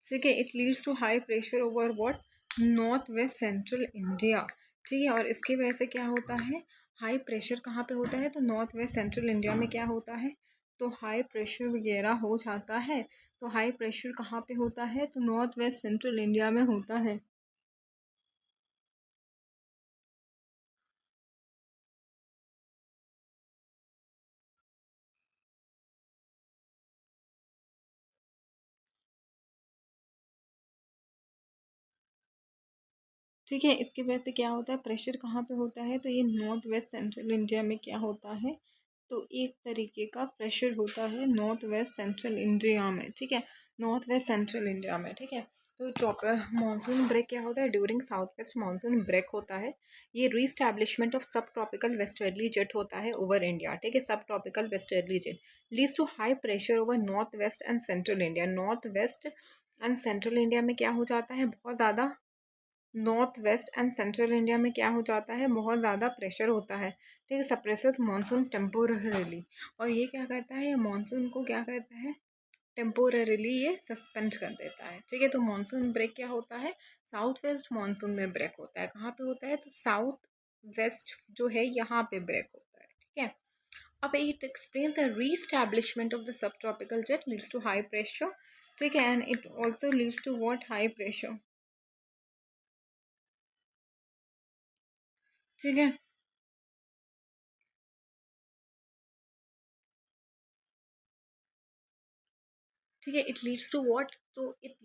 ठीक है। It leads to high pressure over what, north west central India, ठीक है। और इसकी वजह से क्या होता है, हाई प्रेशर कहाँ पे होता है, तो नॉर्थ वेस्ट सेंट्रल इंडिया में क्या होता है, तो हाई प्रेशर वगैरह हो जाता है। तो हाई प्रेशर कहाँ पे होता है, तो नॉर्थ वेस्ट सेंट्रल इंडिया में होता है। ठीक है, इसकी वजह से क्या होता है, प्रेशर कहाँ पे होता है, तो ये नॉर्थ वेस्ट सेंट्रल इंडिया में क्या होता है, तो एक तरीके का प्रेशर होता है नॉर्थ वेस्ट सेंट्रल इंडिया में, ठीक है। नॉर्थ वेस्ट सेंट्रल इंडिया में, ठीक है। तो मानसून ब्रेक क्या होता है, during south west monsoon break होता है। ये reestablishment of sub tropical westerly jet होता है ओवर इंडिया, ठीक है। Sub tropical westerly jet leads to high pressure over north west and central India. North west and central India में क्या हो जाता है, बहुत ज़्यादा, north west and central India में क्या हो जाता है, बहुत ज़्यादा प्रेशर होता है, ठीक है। Suppresses monsoon temporarily. और ये क्या करता है, ये मानसून को क्या करता है, टेम्पोररीली ये सस्पेंड कर देता है, ठीक है। तो मानसून ब्रेक क्या होता है, साउथ वेस्ट मानसून में ब्रेक होता है। कहाँ पे होता है, तो साउथ वेस्ट जो है यहाँ पे ब्रेक होता है, ठीक है। अब it explain the reestablishment of the subtropical jet leads to high pressure, ठीक है। And it also leads to what, high pressure, ठीक है। ठीक है, इट लीड्स टू व्हाट, तो it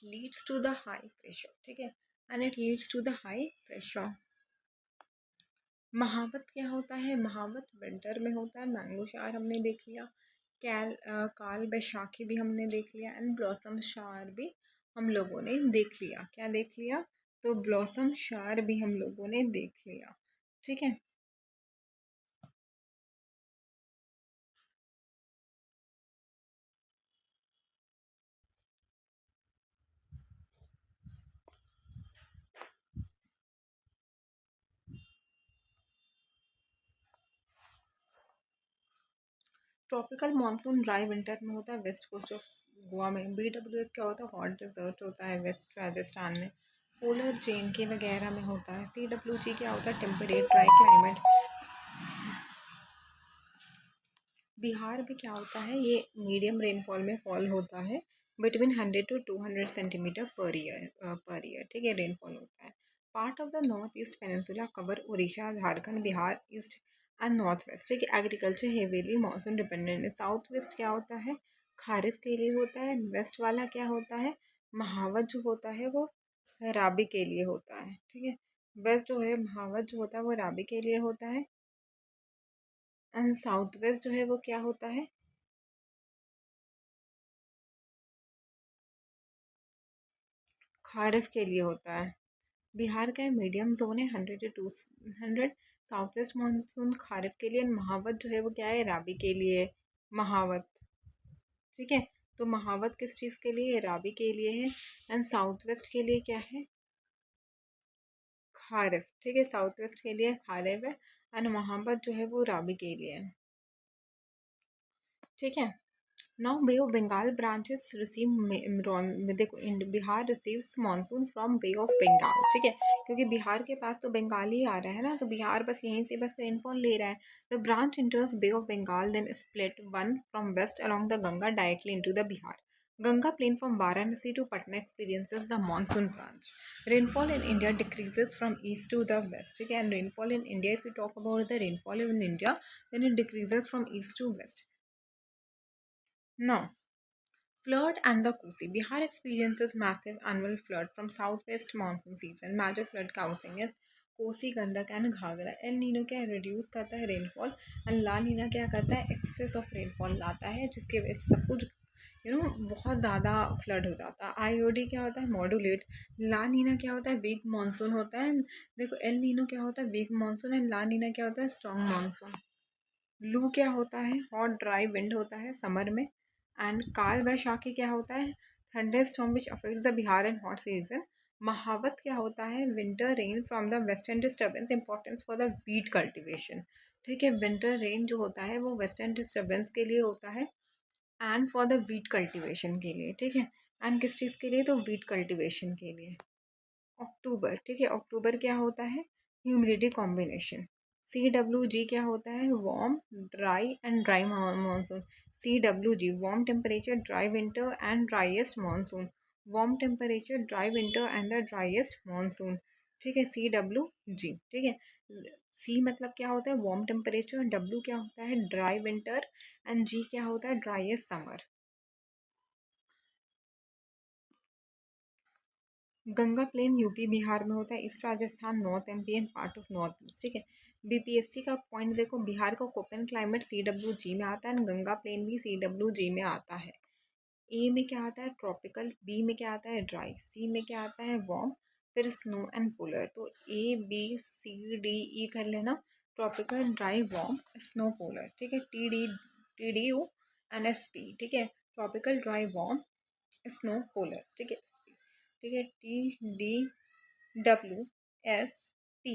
leads to the high pressure, ठीक है। And it leads to the high pressure. महावत क्या होता है, महावत विंटर में होता है। मैंगो शार हमने देख लिया, काल बैशाखी भी हमने देख लिया, एंड ब्लॉसम शार भी हम लोगों ने देख लिया। क्या देख लिया, तो ब्लॉसम शार भी हम लोगों ने देख लिया, ठीक है। ट्रॉपिकल मानसून ड्राई विंटर में होता है वेस्ट कोस्ट ऑफ गोवा में। BWF क्या होता है, हॉट डिजर्ट होता है वेस्ट राजस्थान में। पोलर चेन के वगैरह में होता है। CWG क्या होता है, टेम्परेट ड्राई क्लाइमेट। बिहार में क्या होता है, ये मीडियम रेनफॉल में फॉल होता है, between 100 to 200 centimetre per year, ठीक है, रेनफॉल होता है। Part of the north east peninsula cover Orissa, Jharkhand, Bihar east and north waste, ठीक है। एग्रीकल्चर हेवीली मॉनसून डिपेंडेंट है। साउथ वेस्ट क्या होता है, खारिफ के लिए होता है। वेस्ट वाला क्या होता है, महावत जो होता है वो राबी के लिए होता है, ठीक है। वेस्ट जो है, महावत जो होता है वो राबी के लिए होता है, एंड साउथ वेस्ट जो है वो क्या होता है, खारिफ के लिए होता है। बिहार का मीडियम जोन है, 100 to 200। South west monsoon kharif के लिए, महावत जो है वो क्या है, राबी के लिए, महावत, ठीक है। तो महावत किस चीज़ के लिए, राबी के लिए है, एंड साउथ वेस्ट के लिए क्या है, खारिफ, ठीक है। साउथ वेस्ट के लिए खारिफ है, एंड महावत जो है वो राबी के लिए है, ठीक है। Now bay of Bengal branches receive, देखो Bihar receives monsoon from bay of Bengal, ठीक है, क्योंकि बिहार के पास तो बंगाल ही आ रहा है ना, तो बिहार बस यहीं से बस रेनफॉल ले रहा है। The branch enters bay of Bengal then split one from west along the Ganga directly into the Bihar. Ganga plain from Varanasi to Patna experiences the monsoon branch. Rainfall in India decreases from east to the west. Okay, and rainfall in India, if we talk about the rainfall in India, then it decreases from east to west. Now, flood and the Kosi. Bihar experiences massive annual flood from southwest monsoon season. Major flood causing is Kosi, Gandak and Ghaghra. El Nino क्या रिड्यूस करता है रेनफॉल, एंड ला नीना क्या करता है, एक्सेस ऑफ रेनफॉल लाता है, जिसके वजह से सब कुछ बहुत ज़्यादा फ्लड हो जाता है। आईओडी क्या होता है, मॉडुलेट। ला नीना क्या होता है, वीक मानसून होता है। देखो एल नीनो क्या होता है, वीक मानसून, एंड ला नीना क्या होता है, स्ट्रॉन्ग मानसून। लू क्या होता है, हॉट ड्राई विंड होता है समर में। एंड काल वैशाखी क्या होता है, thunderstorm which affects the Bihar in hot season. महावत क्या होता है, winter rain from the western disturbance, importance for the wheat cultivation, ठीक है। विंटर रेन जो होता है वो वेस्टर्न डिस्टर्बेंस के लिए होता है, and for the wheat cultivation के लिए, ठीक है। एंड किस चीज़ के लिए, तो वीट कल्टिवेशन के लिए। अक्टूबर, ठीक है, अक्टूबर क्या होता है, ह्यूमिडिटी कॉम्बिनेशन। CWG क्या होता है, warm dry and dry monsoon. CWG warm temperature, dry winter and driest monsoon. Warm temperature, dry winter and the driest monsoon, ठीक है, CWG, ठीक है। C मतलब क्या होता है, वार्म टेम्परेचर, W क्या होता है, ड्राई विंटर, एंड G क्या होता है, driest summer. Ganga plain UP Bihar में होता है, east Rajasthan, north MP and part of north east, ठीक है। बीपीएससी का पॉइंट देखो, बिहार का कोपन क्लाइमेट CWG में आता है, एंड गंगा प्लेन भी CWG में आता है। ए में क्या आता है, ट्रॉपिकल। बी में क्या आता है, ड्राई। सी में क्या आता है, वार्म। फिर स्नो एंड पोलर। तो ABCDE कर लेना, tropical, dry, warm, snow, polar, ठीक है। TDU and SP, ठीक है, tropical, dry, warm, snow, polar, ठीक है, ठीक है। TDWSP।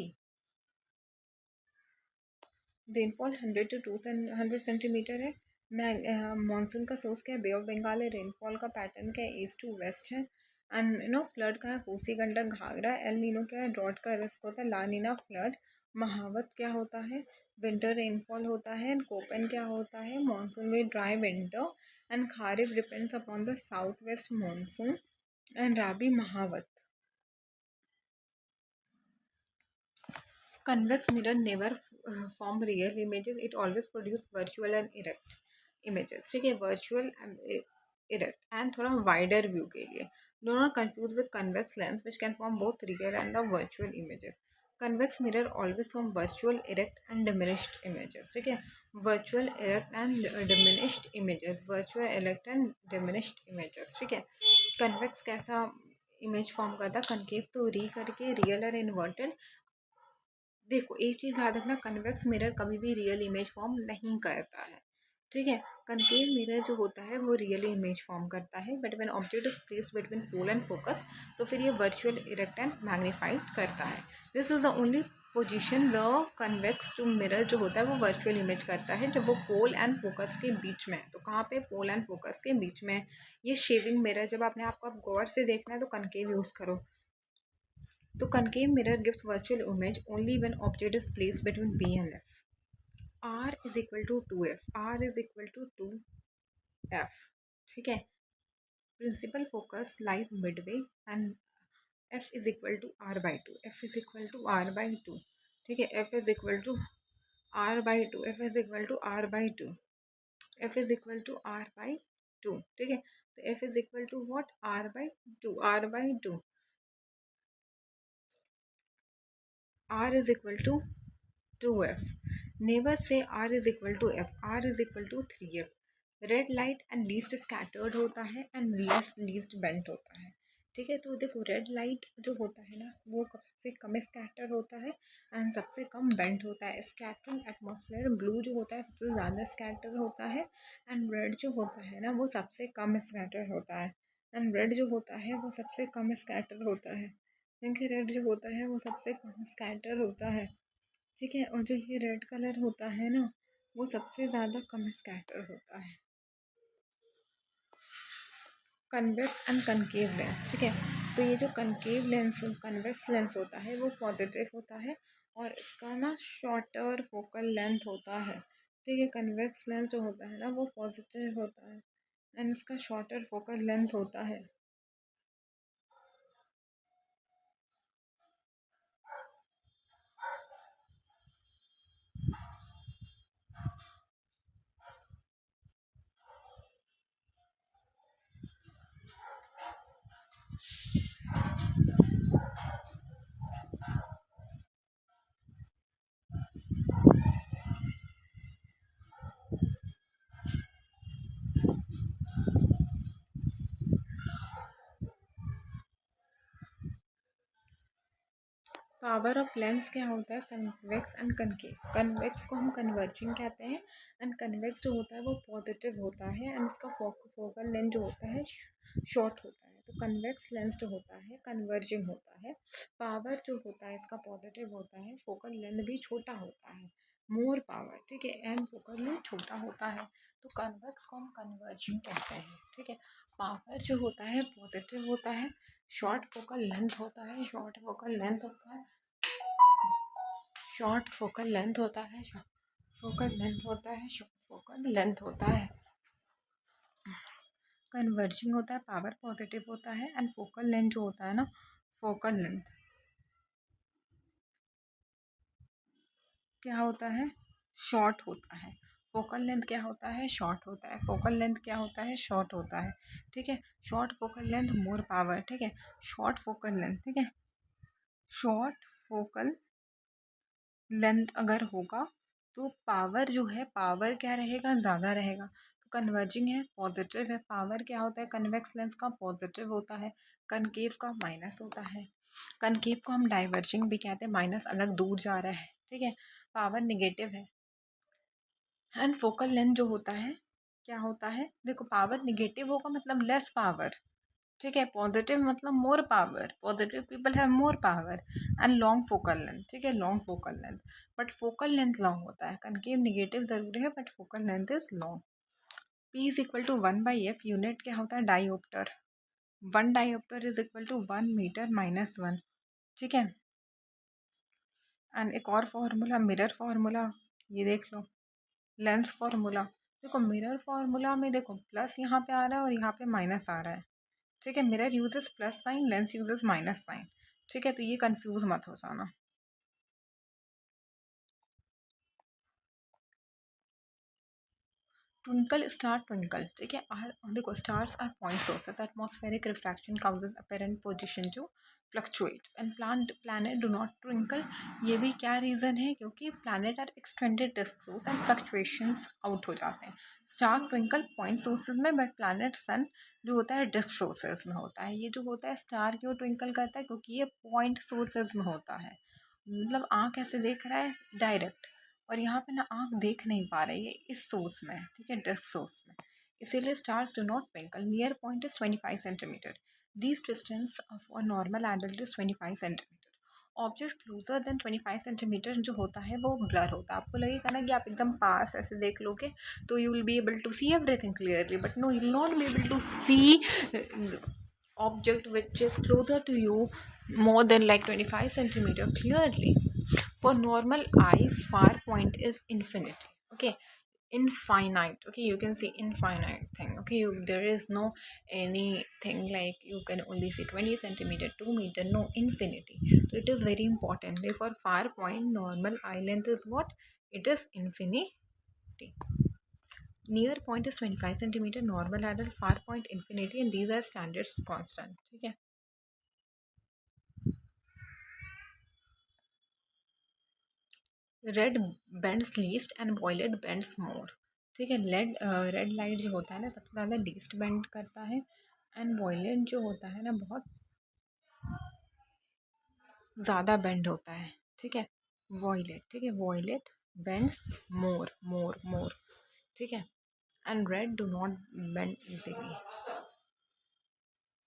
रेनफॉल 100 to 200 सेंटीमीटर है। मानसून का सोर्स क्या है, बे ऑफ बंगाल है। रेनफॉल का पैटर्न क्या है, ईस्ट टू वेस्ट है। एंड फ्लड का है, कोसी, गंडक, घाघरा। एल नीनो क्या है, ड्रॉट का रिस्क होता है। ला नीना फ्लड। महावत क्या होता है, विंटर रेनफॉल होता है। एंड कोपन क्या होता है, monsoon with dry winter. And kharif depends upon the south west monsoon. And rabi महावत। Convex mirror never form real images. It always produce virtual and erect images, ठीक है। virtual and erect and थोड़ा wider view के लिए। Do not confuse with convex lens which can form both real and the virtual images. Convex mirror always form virtual, erect and diminished images, ठीक है। virtual, erect and diminished images, virtual, erect and diminished images, ठीक है। convex कैसा इमेज फॉर्म करता है, कनकेव तो री करके, रियल और इन्वर्टेड। देखो एक चीज़ याद रखना, कन्वेक्स मिरर कभी भी रियल इमेज फॉर्म नहीं करता है, ठीक है। कनकेव मिरर जो होता है वो रियल इमेज फॉर्म करता है, but when object is placed between pole and focus, तो फिर ये वर्चुअल, इरेक्ट एंड मैग्नीफाइड करता है। This is the only position of convex to mirror जो होता है वो वर्चुअल इमेज करता है, जब वो पोल एंड फोकस के बीच में है। तो कहाँ पे, पोल एंड फोकस के बीच में। ये शेविंग मिरर जब आपने आपको गौर से देखना है तो कनकेव यूज़ करो। तो concave mirror gives virtual image only when object is placed between B and F. R is equal to 2F, R is equal to 2F, ठीक है। Principal focus lies midway and F is equal to R/2, F is equal to R/2, ठीक है। F is equal to R/2, F is equal to R/2, F is equal to R/2, ठीक है। तो F is equal to what, R/2, R/2, R is equal to 2F. Never say R is equal to F. R is equal to 3F. Red light and least scattered होता है एंड लेस लीस्ट बेंट होता है, ठीक है। तो देखो रेड लाइट जो होता है ना वो सबसे कम स्कैटर होता है एंड सबसे कम बेंट होता है। स्कैटरिंग एटमॉस्फेयर ब्लू जो होता है सबसे ज़्यादा स्कैटर होता है एंड रेड जो होता है ना वो सबसे कम स्कैटर होता है एंड रेड जो होता है वो सबसे कम स्कैटर होता है, क्योंकि रेड जो होता है वो सबसे कम स्कैटर होता है, ठीक है। और जो ये रेड कलर होता है ना वो सबसे ज़्यादा कम स्कैटर होता है। कन्वेक्स एंड कनकेव लेंस, ठीक है। तो ये जो कनकेव लेंस कन्वेक्स लेंस होता है वो पॉजिटिव होता है और इसका ना शॉर्टर फोकल लेंथ होता है, ठीक है। कन्वेक्स लेंस जो होता है ना वो पॉजिटिव होता है एंड इसका शॉर्टर फोकल लेंथ होता है। पावर ऑफ लेंस क्या होता है, कन्वेक्स एंड कनकेव। कन्वेक्स को हम कन्वर्जिंग कहते हैं एंड कन्वेक्स जो होता है वो पॉजिटिव होता है एंड इसका फोकल लेंथ जो होता है शॉर्ट होता है। तो कन्वेक्स लेंस जो होता है कन्वर्जिंग होता है, पावर जो होता है इसका पॉजिटिव होता है, फोकल लेंथ भी छोटा होता है, मोर पावर, ठीक है, एंड फोकल लेंथ छोटा होता है। तो कन्वेक्स को हम कन्वर्जिंग कहते हैं, ठीक है। पावर जो होता है पॉजिटिव होता है, शॉर्ट फोकल लेंथ होता है, शॉर्ट फोकल लेंथ होता है, शॉर्ट फोकल लेंथ होता है, फोकल लेंथ होता है, शॉर्ट फोकल लेंथ होता है। कन्वर्जिंग होता है, पावर पॉजिटिव होता है एंड फोकल लेंथ जो होता है ना फोकल लेंथ क्या होता है, शॉर्ट होता है। फोकल लेंथ क्या होता है, शॉर्ट होता है। फोकल लेंथ क्या होता है, शॉर्ट होता है, ठीक है। Short focal length more power, ठीक है। शॉर्ट फोकल लेंथ, ठीक है। शॉर्ट फोकल लेंथ अगर होगा तो पावर जो है पावर क्या रहेगा, ज़्यादा रहेगा। तो कन्वर्जिंग है, पॉजिटिव है। पावर क्या होता है कन्वेक्स लेंस का, पॉजिटिव होता है। कनकेव का माइनस होता है। कनकेव को हम डाइवर्जिंग भी कहते हैं, माइनस अलग दूर जा रहा है, ठीक है। पावर निगेटिव है एंड फोकल लेंथ जो होता है क्या होता है, देखो पावर निगेटिव होगा मतलब लेस पावर, ठीक है। पॉजिटिव मतलब more power, positive people have more power and long focal length, ठीक है, long focal length. But focal length long होता है, कनकेव निगेटिव ज़रूरी है but focal length is long. P is equal to 1/f, unit क्या होता है, dioptre. 1 dioptre is equal to 1 metre minus 1, ठीक है। एंड एक और फार्मूला मिरर फार्मूला, ये देख लो, लेंस फार्मूला। देखो मिरर फार्मूला में देखो प्लस यहाँ पे आ रहा है और यहाँ पे माइनस आ रहा है, ठीक है। Mirror uses plus sign, lens uses minus sign, ठीक है। तो ये कंफ्यूज मत हो जाना। ट्विंकल स्टार ट्विंकल, ठीक है। देखो stars are point sources, atmospheric refraction causes apparent position to fluctuate and planet do not twinkle. ये भी क्या रीज़न है, क्योंकि planet are extended disc source and fluctuations out हो जाते हैं। स्टार ट्विंकल पॉइंट सोर्सेज में, बट प्लानट सन जो होता है डिस्क सोर्सेज में होता है। ये जो होता है स्टार क्यों ट्विंकल करता है, क्योंकि ये पॉइंट सोर्सेज में होता है, मतलब आँख ऐसे देख रहा है डायरेक्ट और यहाँ पे ना आँख देख नहीं पा रही है इस सोर्स में, ठीक है, डिस्क सोर्स में। इसीलिए stars do not twinkle. Near point is 25 centimetre, least distance of a normal adult is 25 centimetre. Object closure then 25 centimetre जो होता है वो ब्लर होता है। आपको लगेगा ना कि आप एकदम पास ऐसे देख लोगे तो you will be able to see everything clearly, but no, you will not be able to see object which is closer to you more than like 25 centimeter clearly. For normal eye, far point is infinity. Okay, infinite. Okay, you can see infinite thing. Okay, there is no anything like you can only see 20 centimeter, 2 meter. No, infinity. So it is very important. For far point, normal eye length is what? It is infinity. Near point is 25 centimeter, normal adult, far point infinity, and these are standards constant. Okay. Red bends least and violet bends more. ठीक है, रेड लाइट जो होता है ना सबसे ज़्यादा लीस्ट बेंड करता है, एंड वॉयलेट जो होता है ना बहुत ज़्यादा बेंड होता है. ठीक है, वॉयलेट. ठीक है, वॉयलेट बेंड्स मोर मोर मोर. ठीक है, and red do not bend easily.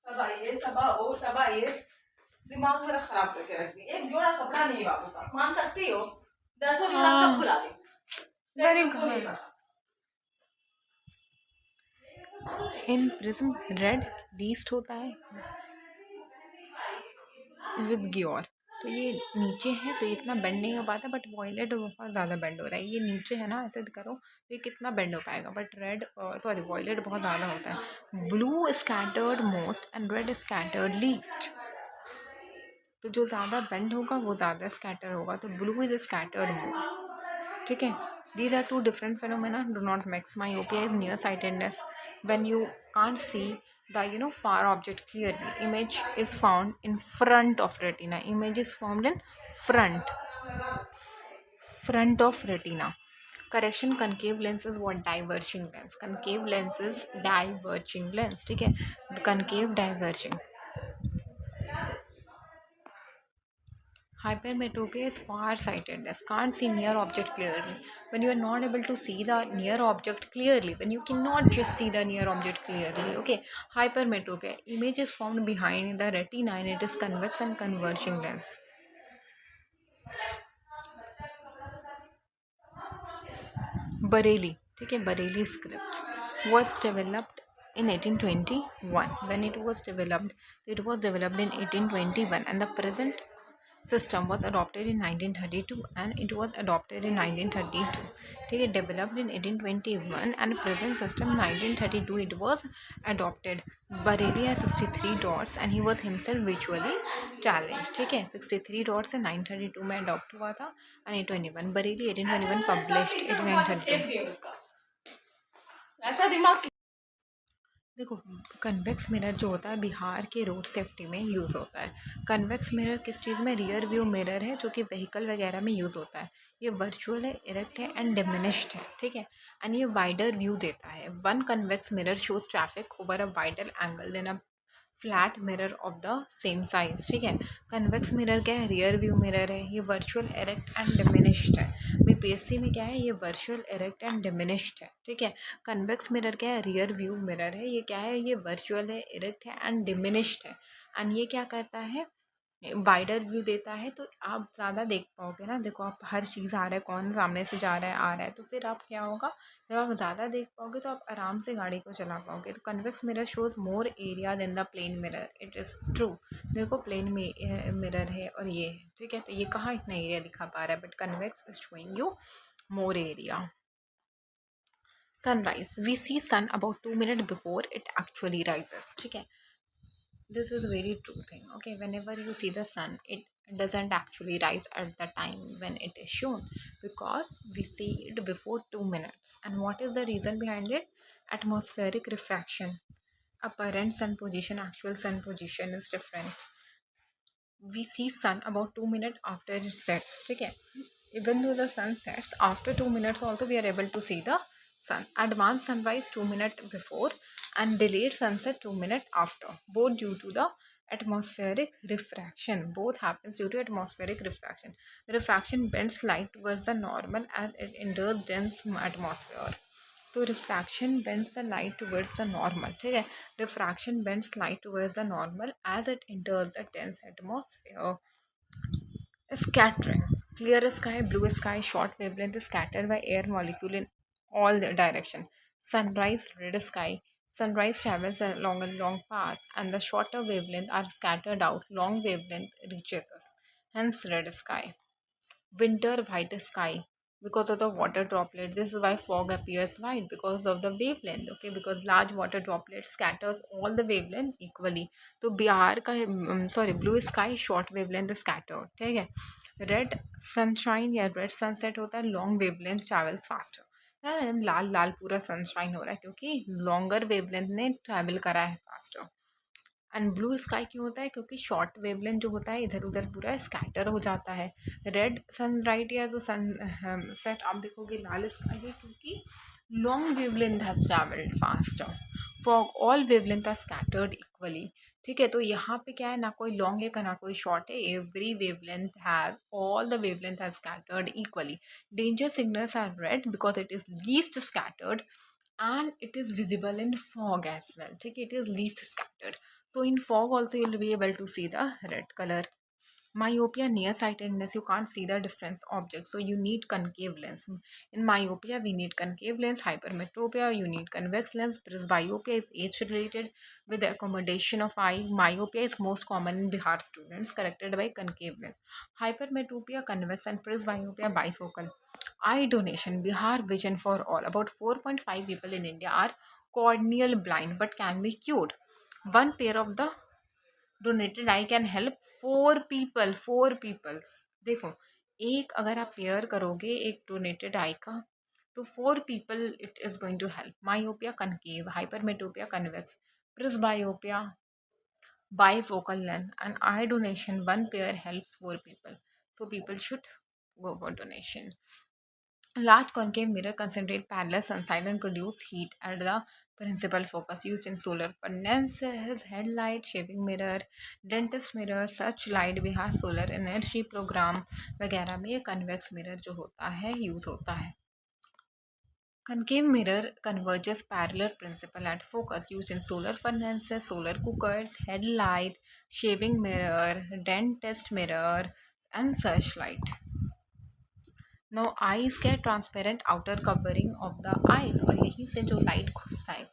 सब आइए, सब आओ, सब आइए. दिमाग मेरा खराब करके रख दी. एक जोड़ा कपड़ा नहीं बाबू का, मान सकती हो? 10 जोड़ा सब बुला दे. वेरी तुमको नहीं गुड. पता. इन प्रिज्म रेड लीस्ट होता है विबग्योर. तो ये नीचे है तो ये इतना बेंड नहीं हो पाता, बट वॉयलेट बहुत ज़्यादा बेंड हो रहा है. ये नीचे है ना, ऐसे करो तो ये कितना बेंड हो पाएगा, बट रेड सॉरी वॉयलेट बहुत ज़्यादा होता है. Blue scattered most and red scattered least. तो जो ज़्यादा बेंड होगा वो ज़्यादा स्कैटर होगा, तो ब्लू इज स्कैटर्ड मोर. ठीक है, these are two different phenomena. Do not mix. Myopia is nearsightedness when you can't see the far object clearly. Image is found in front of retina. Image is found in front of retina. Correction, concave lens is what? Diverging lens. Concave lens is diverging lens. ठीक है, concave diverging. Hypermetropia is far-sightedness, can't see near object clearly. When you are not able to see the near object clearly, when you cannot just see the near object clearly, okay. Hypermetropia, image is formed behind the retina and it is convex and converging lens. Bareilly, ठीक है, Bareilly script was developed in 1821. When it was developed, in 1821, and the present system was adopted in 1932 and it was adopted in 1932. ठीक है, developed in 1821 and present system 1932 it was adopted. Bareilly has 63 dots and he was himself visually challenged. ठीक है, 63 dots से 932 में adopt हुआ था and 1821. Bareilly 1821 published 1832. ऐसा दिमाग. देखो, कन्वेक्स मिरर जो होता है बिहार के रोड सेफ्टी में यूज़ होता है. कन्वेक्स मिरर किस चीज़ में? रियर व्यू मिरर है जो कि व्हीकल वगैरह में यूज़ होता है. ये वर्चुअल है, इरेक्ट है एंड डिमिनिश्ड है. ठीक है, एंड ये वाइडर व्यू देता है. One convex mirror shows traffic over a wider angle than a flat mirror of the same size. ठीक है, कन्वेक्स मिरर क्या है? रियर व्यू मिरर है. ये वर्चुअल, इरेक्ट एंड डिमिनिश्ड है. बीपीएससी में क्या है? ये वर्चुअल, इरेक्ट एंड डिमिनिश्ड है. ठीक है, कन्वेक्स मिरर क्या है? रियर व्यू मिरर है. ये क्या है? ये वर्चुअल है, इरेक्ट है एंड डिमिनिश्ड है. एंड ये क्या करता है? वाइडर व्यू देता है, तो आप ज़्यादा देख पाओगे ना. देखो, आप हर चीज़ आ रहा है, कौन सामने से जा रहा है, आ रहा है, तो फिर आप क्या होगा, जब आप ज़्यादा देख पाओगे तो आप आराम से गाड़ी को चला पाओगे. तो convex mirror shows more area than the plane mirror. It is true. देखो, प्लेन में मिरर है और ये है. ठीक है, तो ये कहाँ इतना एरिया दिखा पा रहा है, but convex is showing you more area. Sunrise, we see sun about 2 minutes before it actually rises. ठीक है, this is a very true thing. Okay, whenever you see the sun, it doesn't actually rise at the time when it is shown, because we see it before 2 minutes. And what is the reason behind it? Atmospheric refraction. Apparent sun position, actual sun position is different. We see sun about 2 minutes after it sets. Okay, even though the sun sets after 2 minutes also we are able to see the sun. Advanced sunrise 2 minutes before and delayed sunset 2 minutes after, both due to the atmospheric refraction. Both happens due to atmospheric refraction. Refraction bends light towards the normal as it enters dense atmosphere. तो refraction bends the light towards the normal. ठीक है, refraction bends light towards the normal as it enters the dense atmosphere. Scattering, clear sky, blue sky, short wavelength is scattered by air molecule in all the direction. Sunrise, red sky, sunrise travels along a long path and the shorter wavelength are scattered out. Long wavelength reaches us, hence red sky. winter white sky because of the water droplets. This is why fog appears white, because of the wavelength. Okay, because large water droplets scatters all the wavelength equally. तो बिहार का sorry blue sky short wavelength scattered, ठीक है. रेड सनशाइन या रेड सनसेट होता है, लॉन्ग वेवलेंथ ट्रैवल्स फास्टर. यार एकदम लाल लाल पूरा सनशाइन हो रहा है क्योंकि लॉन्गर वेवलेंथ ने ट्रैवल करा है फास्टर. एंड ब्लू स्काई क्यों होता है? क्योंकि शॉर्ट वेवलेंथ जो होता है इधर उधर पूरा स्कैटर हो जाता है. रेड सन राइट या जो सन सेट आप देखोगे लाल स्काई है क्योंकि long wavelength has travelled faster. For all wavelength are scattered equally. ठीक है, तो यहाँ पे क्या है, ना कोई लॉन्ग है ना कोई शॉर्ट है. Every wavelength has all the wavelength has scattered equally. Danger signals are red because it is least scattered and it is visible in fog as well. Okay, it is least scattered. So in fog also you'll be able to see the red color. Myopia, nearsightedness, you can't see the distant objects, so you need concave lens. In myopia we need concave lens. Hypermetropia, you need convex lens. Presbyopia is age related with the accommodation of eye. Myopia is most common in Bihar students, corrected by concave lens. Hypermetropia convex and presbyopia bifocal. Eye donation, Bihar Vision for All. About 4.5 people in India are corneal blind but can be cured. One pair of the donated eye can help four peoples. देखो, एक अगर आप पेयर करोगे एक डोनेटेड आई का तो 4 people it is going to help. Myopia concave, hypermetropia convex, presbyopia bifocal length, and eye donation 1 pair help 4 people. So people should go for donation. Large concave mirror concentrate parallel sunlight and produce heat at the principal focus. Used in solar furnaces, headlight, shaving mirror, dentist mirror, such light भी हाँ solar energy program वगैरह में ये convex mirror जो होता है यूज़ होता है. Concave mirror converges parallel principle at focus. Used in solar furnaces, solar cookers, headlight, shaving mirror, dentist mirror and such light. No eyes क्या, transparent outer covering of the eyes, और यहीं से जो लाइट घुसता है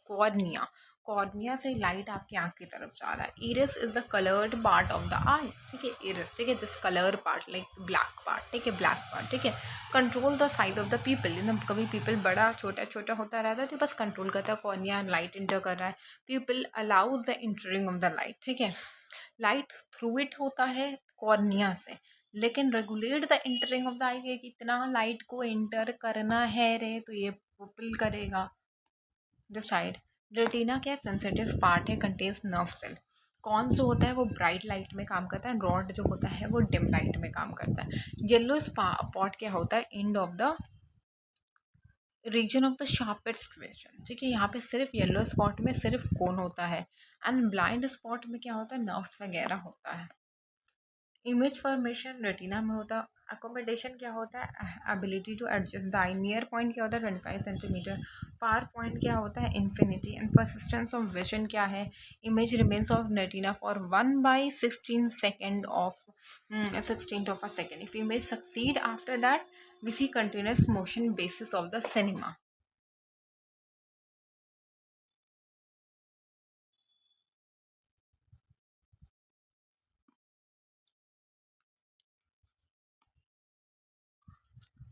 कॉर्निया से लाइट आपकी आँख की तरफ जा रहा है. Iris is the coloured part of the eyes. ठीक है, इरिस, ठीक है, this colour part like black part. ठीक है, ब्लैक पार्ट. ठीक है, control the size of the people. कभी पीपल बड़ा छोटा होता रहता है तो बस कंट्रोल करता है. कॉर्निया लाइट इंटर कर रहा है, pupil allows the entering of the light. ठीक है, लाइट थ्रू इट होता है कॉर्निया से, लेकिन regulate the entering of the eye, ये कितना लाइट को इंटर करना है रे, तो ये पुपिल करेगा. डिसाइड. रेटिना क्या सेंसिटिव पार्ट है, कंटेन्स नर्व सेल. कॉन्स जो होता है वो ब्राइट लाइट में काम करता है, रॉड जो होता है वो डिम लाइट में काम करता है. येलो स्पॉट क्या होता है, and of the region of the sharpest vision. ठीक है, यहाँ पे सिर्फ येलो स्पॉट में सिर्फ कोन होता है, एंड ब्लाइंड स्पॉट में क्या होता है, नर्व्स वगैरह होता है. इमेज फॉर्मेशन रेटिना में होता है. अकोमोडेशन क्या होता है, ability to adjust the eye. Near point क्या होता है, 25 सेंटीमीटर. फार पॉइंट क्या होता है, infinity. And persistence of vision क्या है, image remains of retina for 1/16 second of 16th of a second. If image succeed after that we see continuous motion basis of the cinema.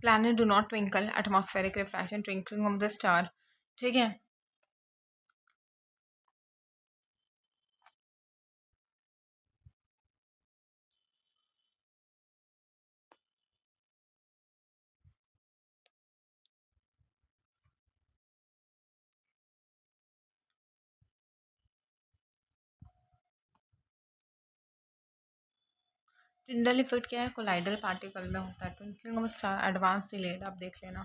Planet do not twinkle, atmospheric refraction, twinkling of the star. ठीक है, टिंडल इफेक्ट क्या है, कोलाइडल पार्टिकल में होता है. Twinkling of star advance delayed, आप देख लेना.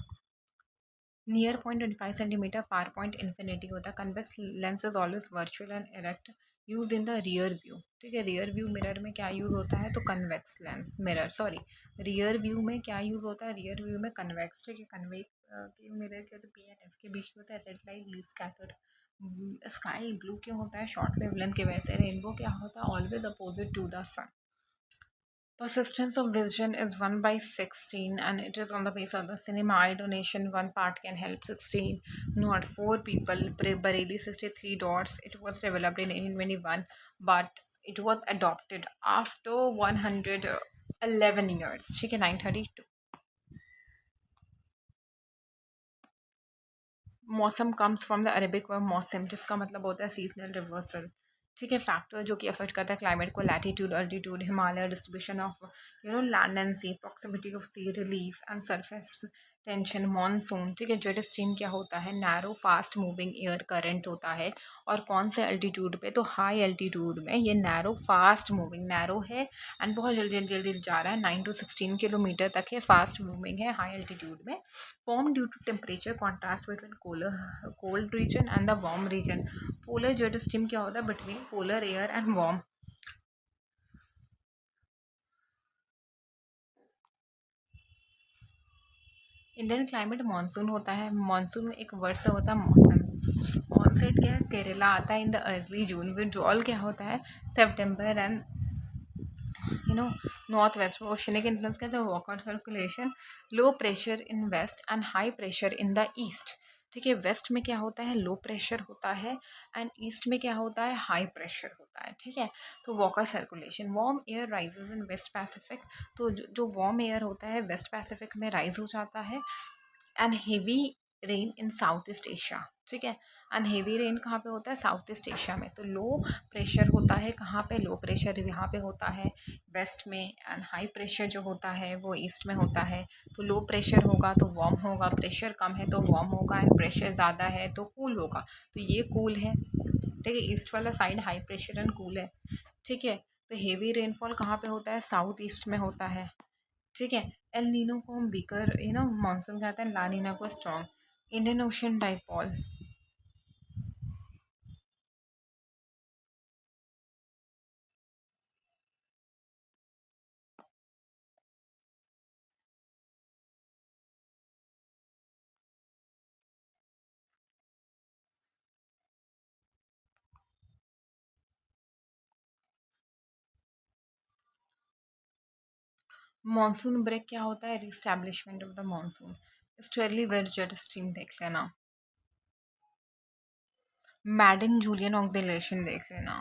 Near point 25 centimetre, far point infinity होता है. Convex lens is always virtual and erect, use in the rear view. ठीक है, रियर व्यू मिरर में क्या यूज़ होता है, तो convex lens mirror, sorry, rear view में क्या यूज़ होता है, रियर व्यू में कन्वेक्स. ठीक है, कन्वेक्स मिरर के तो पी एंड एफ के बीच में होता है. Red light least scattered. Sky blue क्यों होता है, शॉर्ट वेवलेंथ के वजह से. रेनबो क्या होता है, always opposite to the sun. Persistence of vision is 1/16 and it is on the basis of the cinema. Eye donation, one part can help 16, not 4 people. Bareilly 63 dots. It was developed in 1821, but it was adopted after 111 years. ठीक है, 932. मौसम comes from the Arabic word मौसम, जिसका मतलब होता है सीजनल रिवर्सल। ठीक है, फैक्टर जो कि अफेक्ट करता है क्लाइमेट को, latitude, altitude, Himalaya, distribution of land and sea, proximity of sea, relief and surface tension, monsoon. ठीक है, जेट स्ट्रीम क्या होता है, narrow fast moving air current होता है। और कौन से अल्टीट्यूड पे, तो हाई अल्टीट्यूड में ये नैरो फास्ट मूविंग, नैरो है एंड बहुत जल्दी जल्दी जल्दी जा रहा है, 9 to 16 किलोमीटर तक है, फास्ट मूविंग है हाई अल्टीट्यूड में। Form due to temperature contrast between cold region and the warm region. Polar jet stream क्या होता है, between polar air and warm. Indian climate monsoon होता है। मानसून एक वर्ड से होता है मौसम। ऑनसेट क्या है, केरला आता है in the early June. Withdrawal क्या होता है, सितंबर and north west. Oceanic influence क्या है, Walker circulation, low pressure in west and high pressure in the east. ठीक है, वेस्ट में क्या होता है, लो प्रेशर होता है एंड ईस्ट में क्या होता है, हाई प्रेशर होता है। ठीक है, तो Walker circulation, warm air rises in west Pacific. तो जो वार्म एयर होता है वेस्ट पैसिफिक में राइज हो जाता है। And heavy rain in south east Asia. ठीक है, एंड हेवी रेन कहाँ पे होता है, साउथ ईस्ट एशिया में। तो लो प्रेशर होता है कहाँ पे, लो प्रेशर यहाँ पे होता है वेस्ट में, एंड हाई प्रेशर जो होता है वो ईस्ट में होता है। तो लो प्रेशर होगा तो वार्म होगा, प्रेशर कम है तो वार्म होगा, एंड प्रेशर ज़्यादा है तो कूल होगा। तो ये कूल है। ठीक है, ईस्ट वाला side high pressure and cool है। ठीक है, तो हेवी रेनफॉल कहाँ पे होता है, साउथ ईस्ट में होता है। ठीक है, एल नीनो को हम वीकर मानसून कहते हैं, ला नीना को strong. Indian ocean dipole. Monsoon break क्या होता है, reestablishment of the monsoon. Westerly wet jet stream देख लेना, मैडन जूलियन ऑक्सिलेशन देख लेना।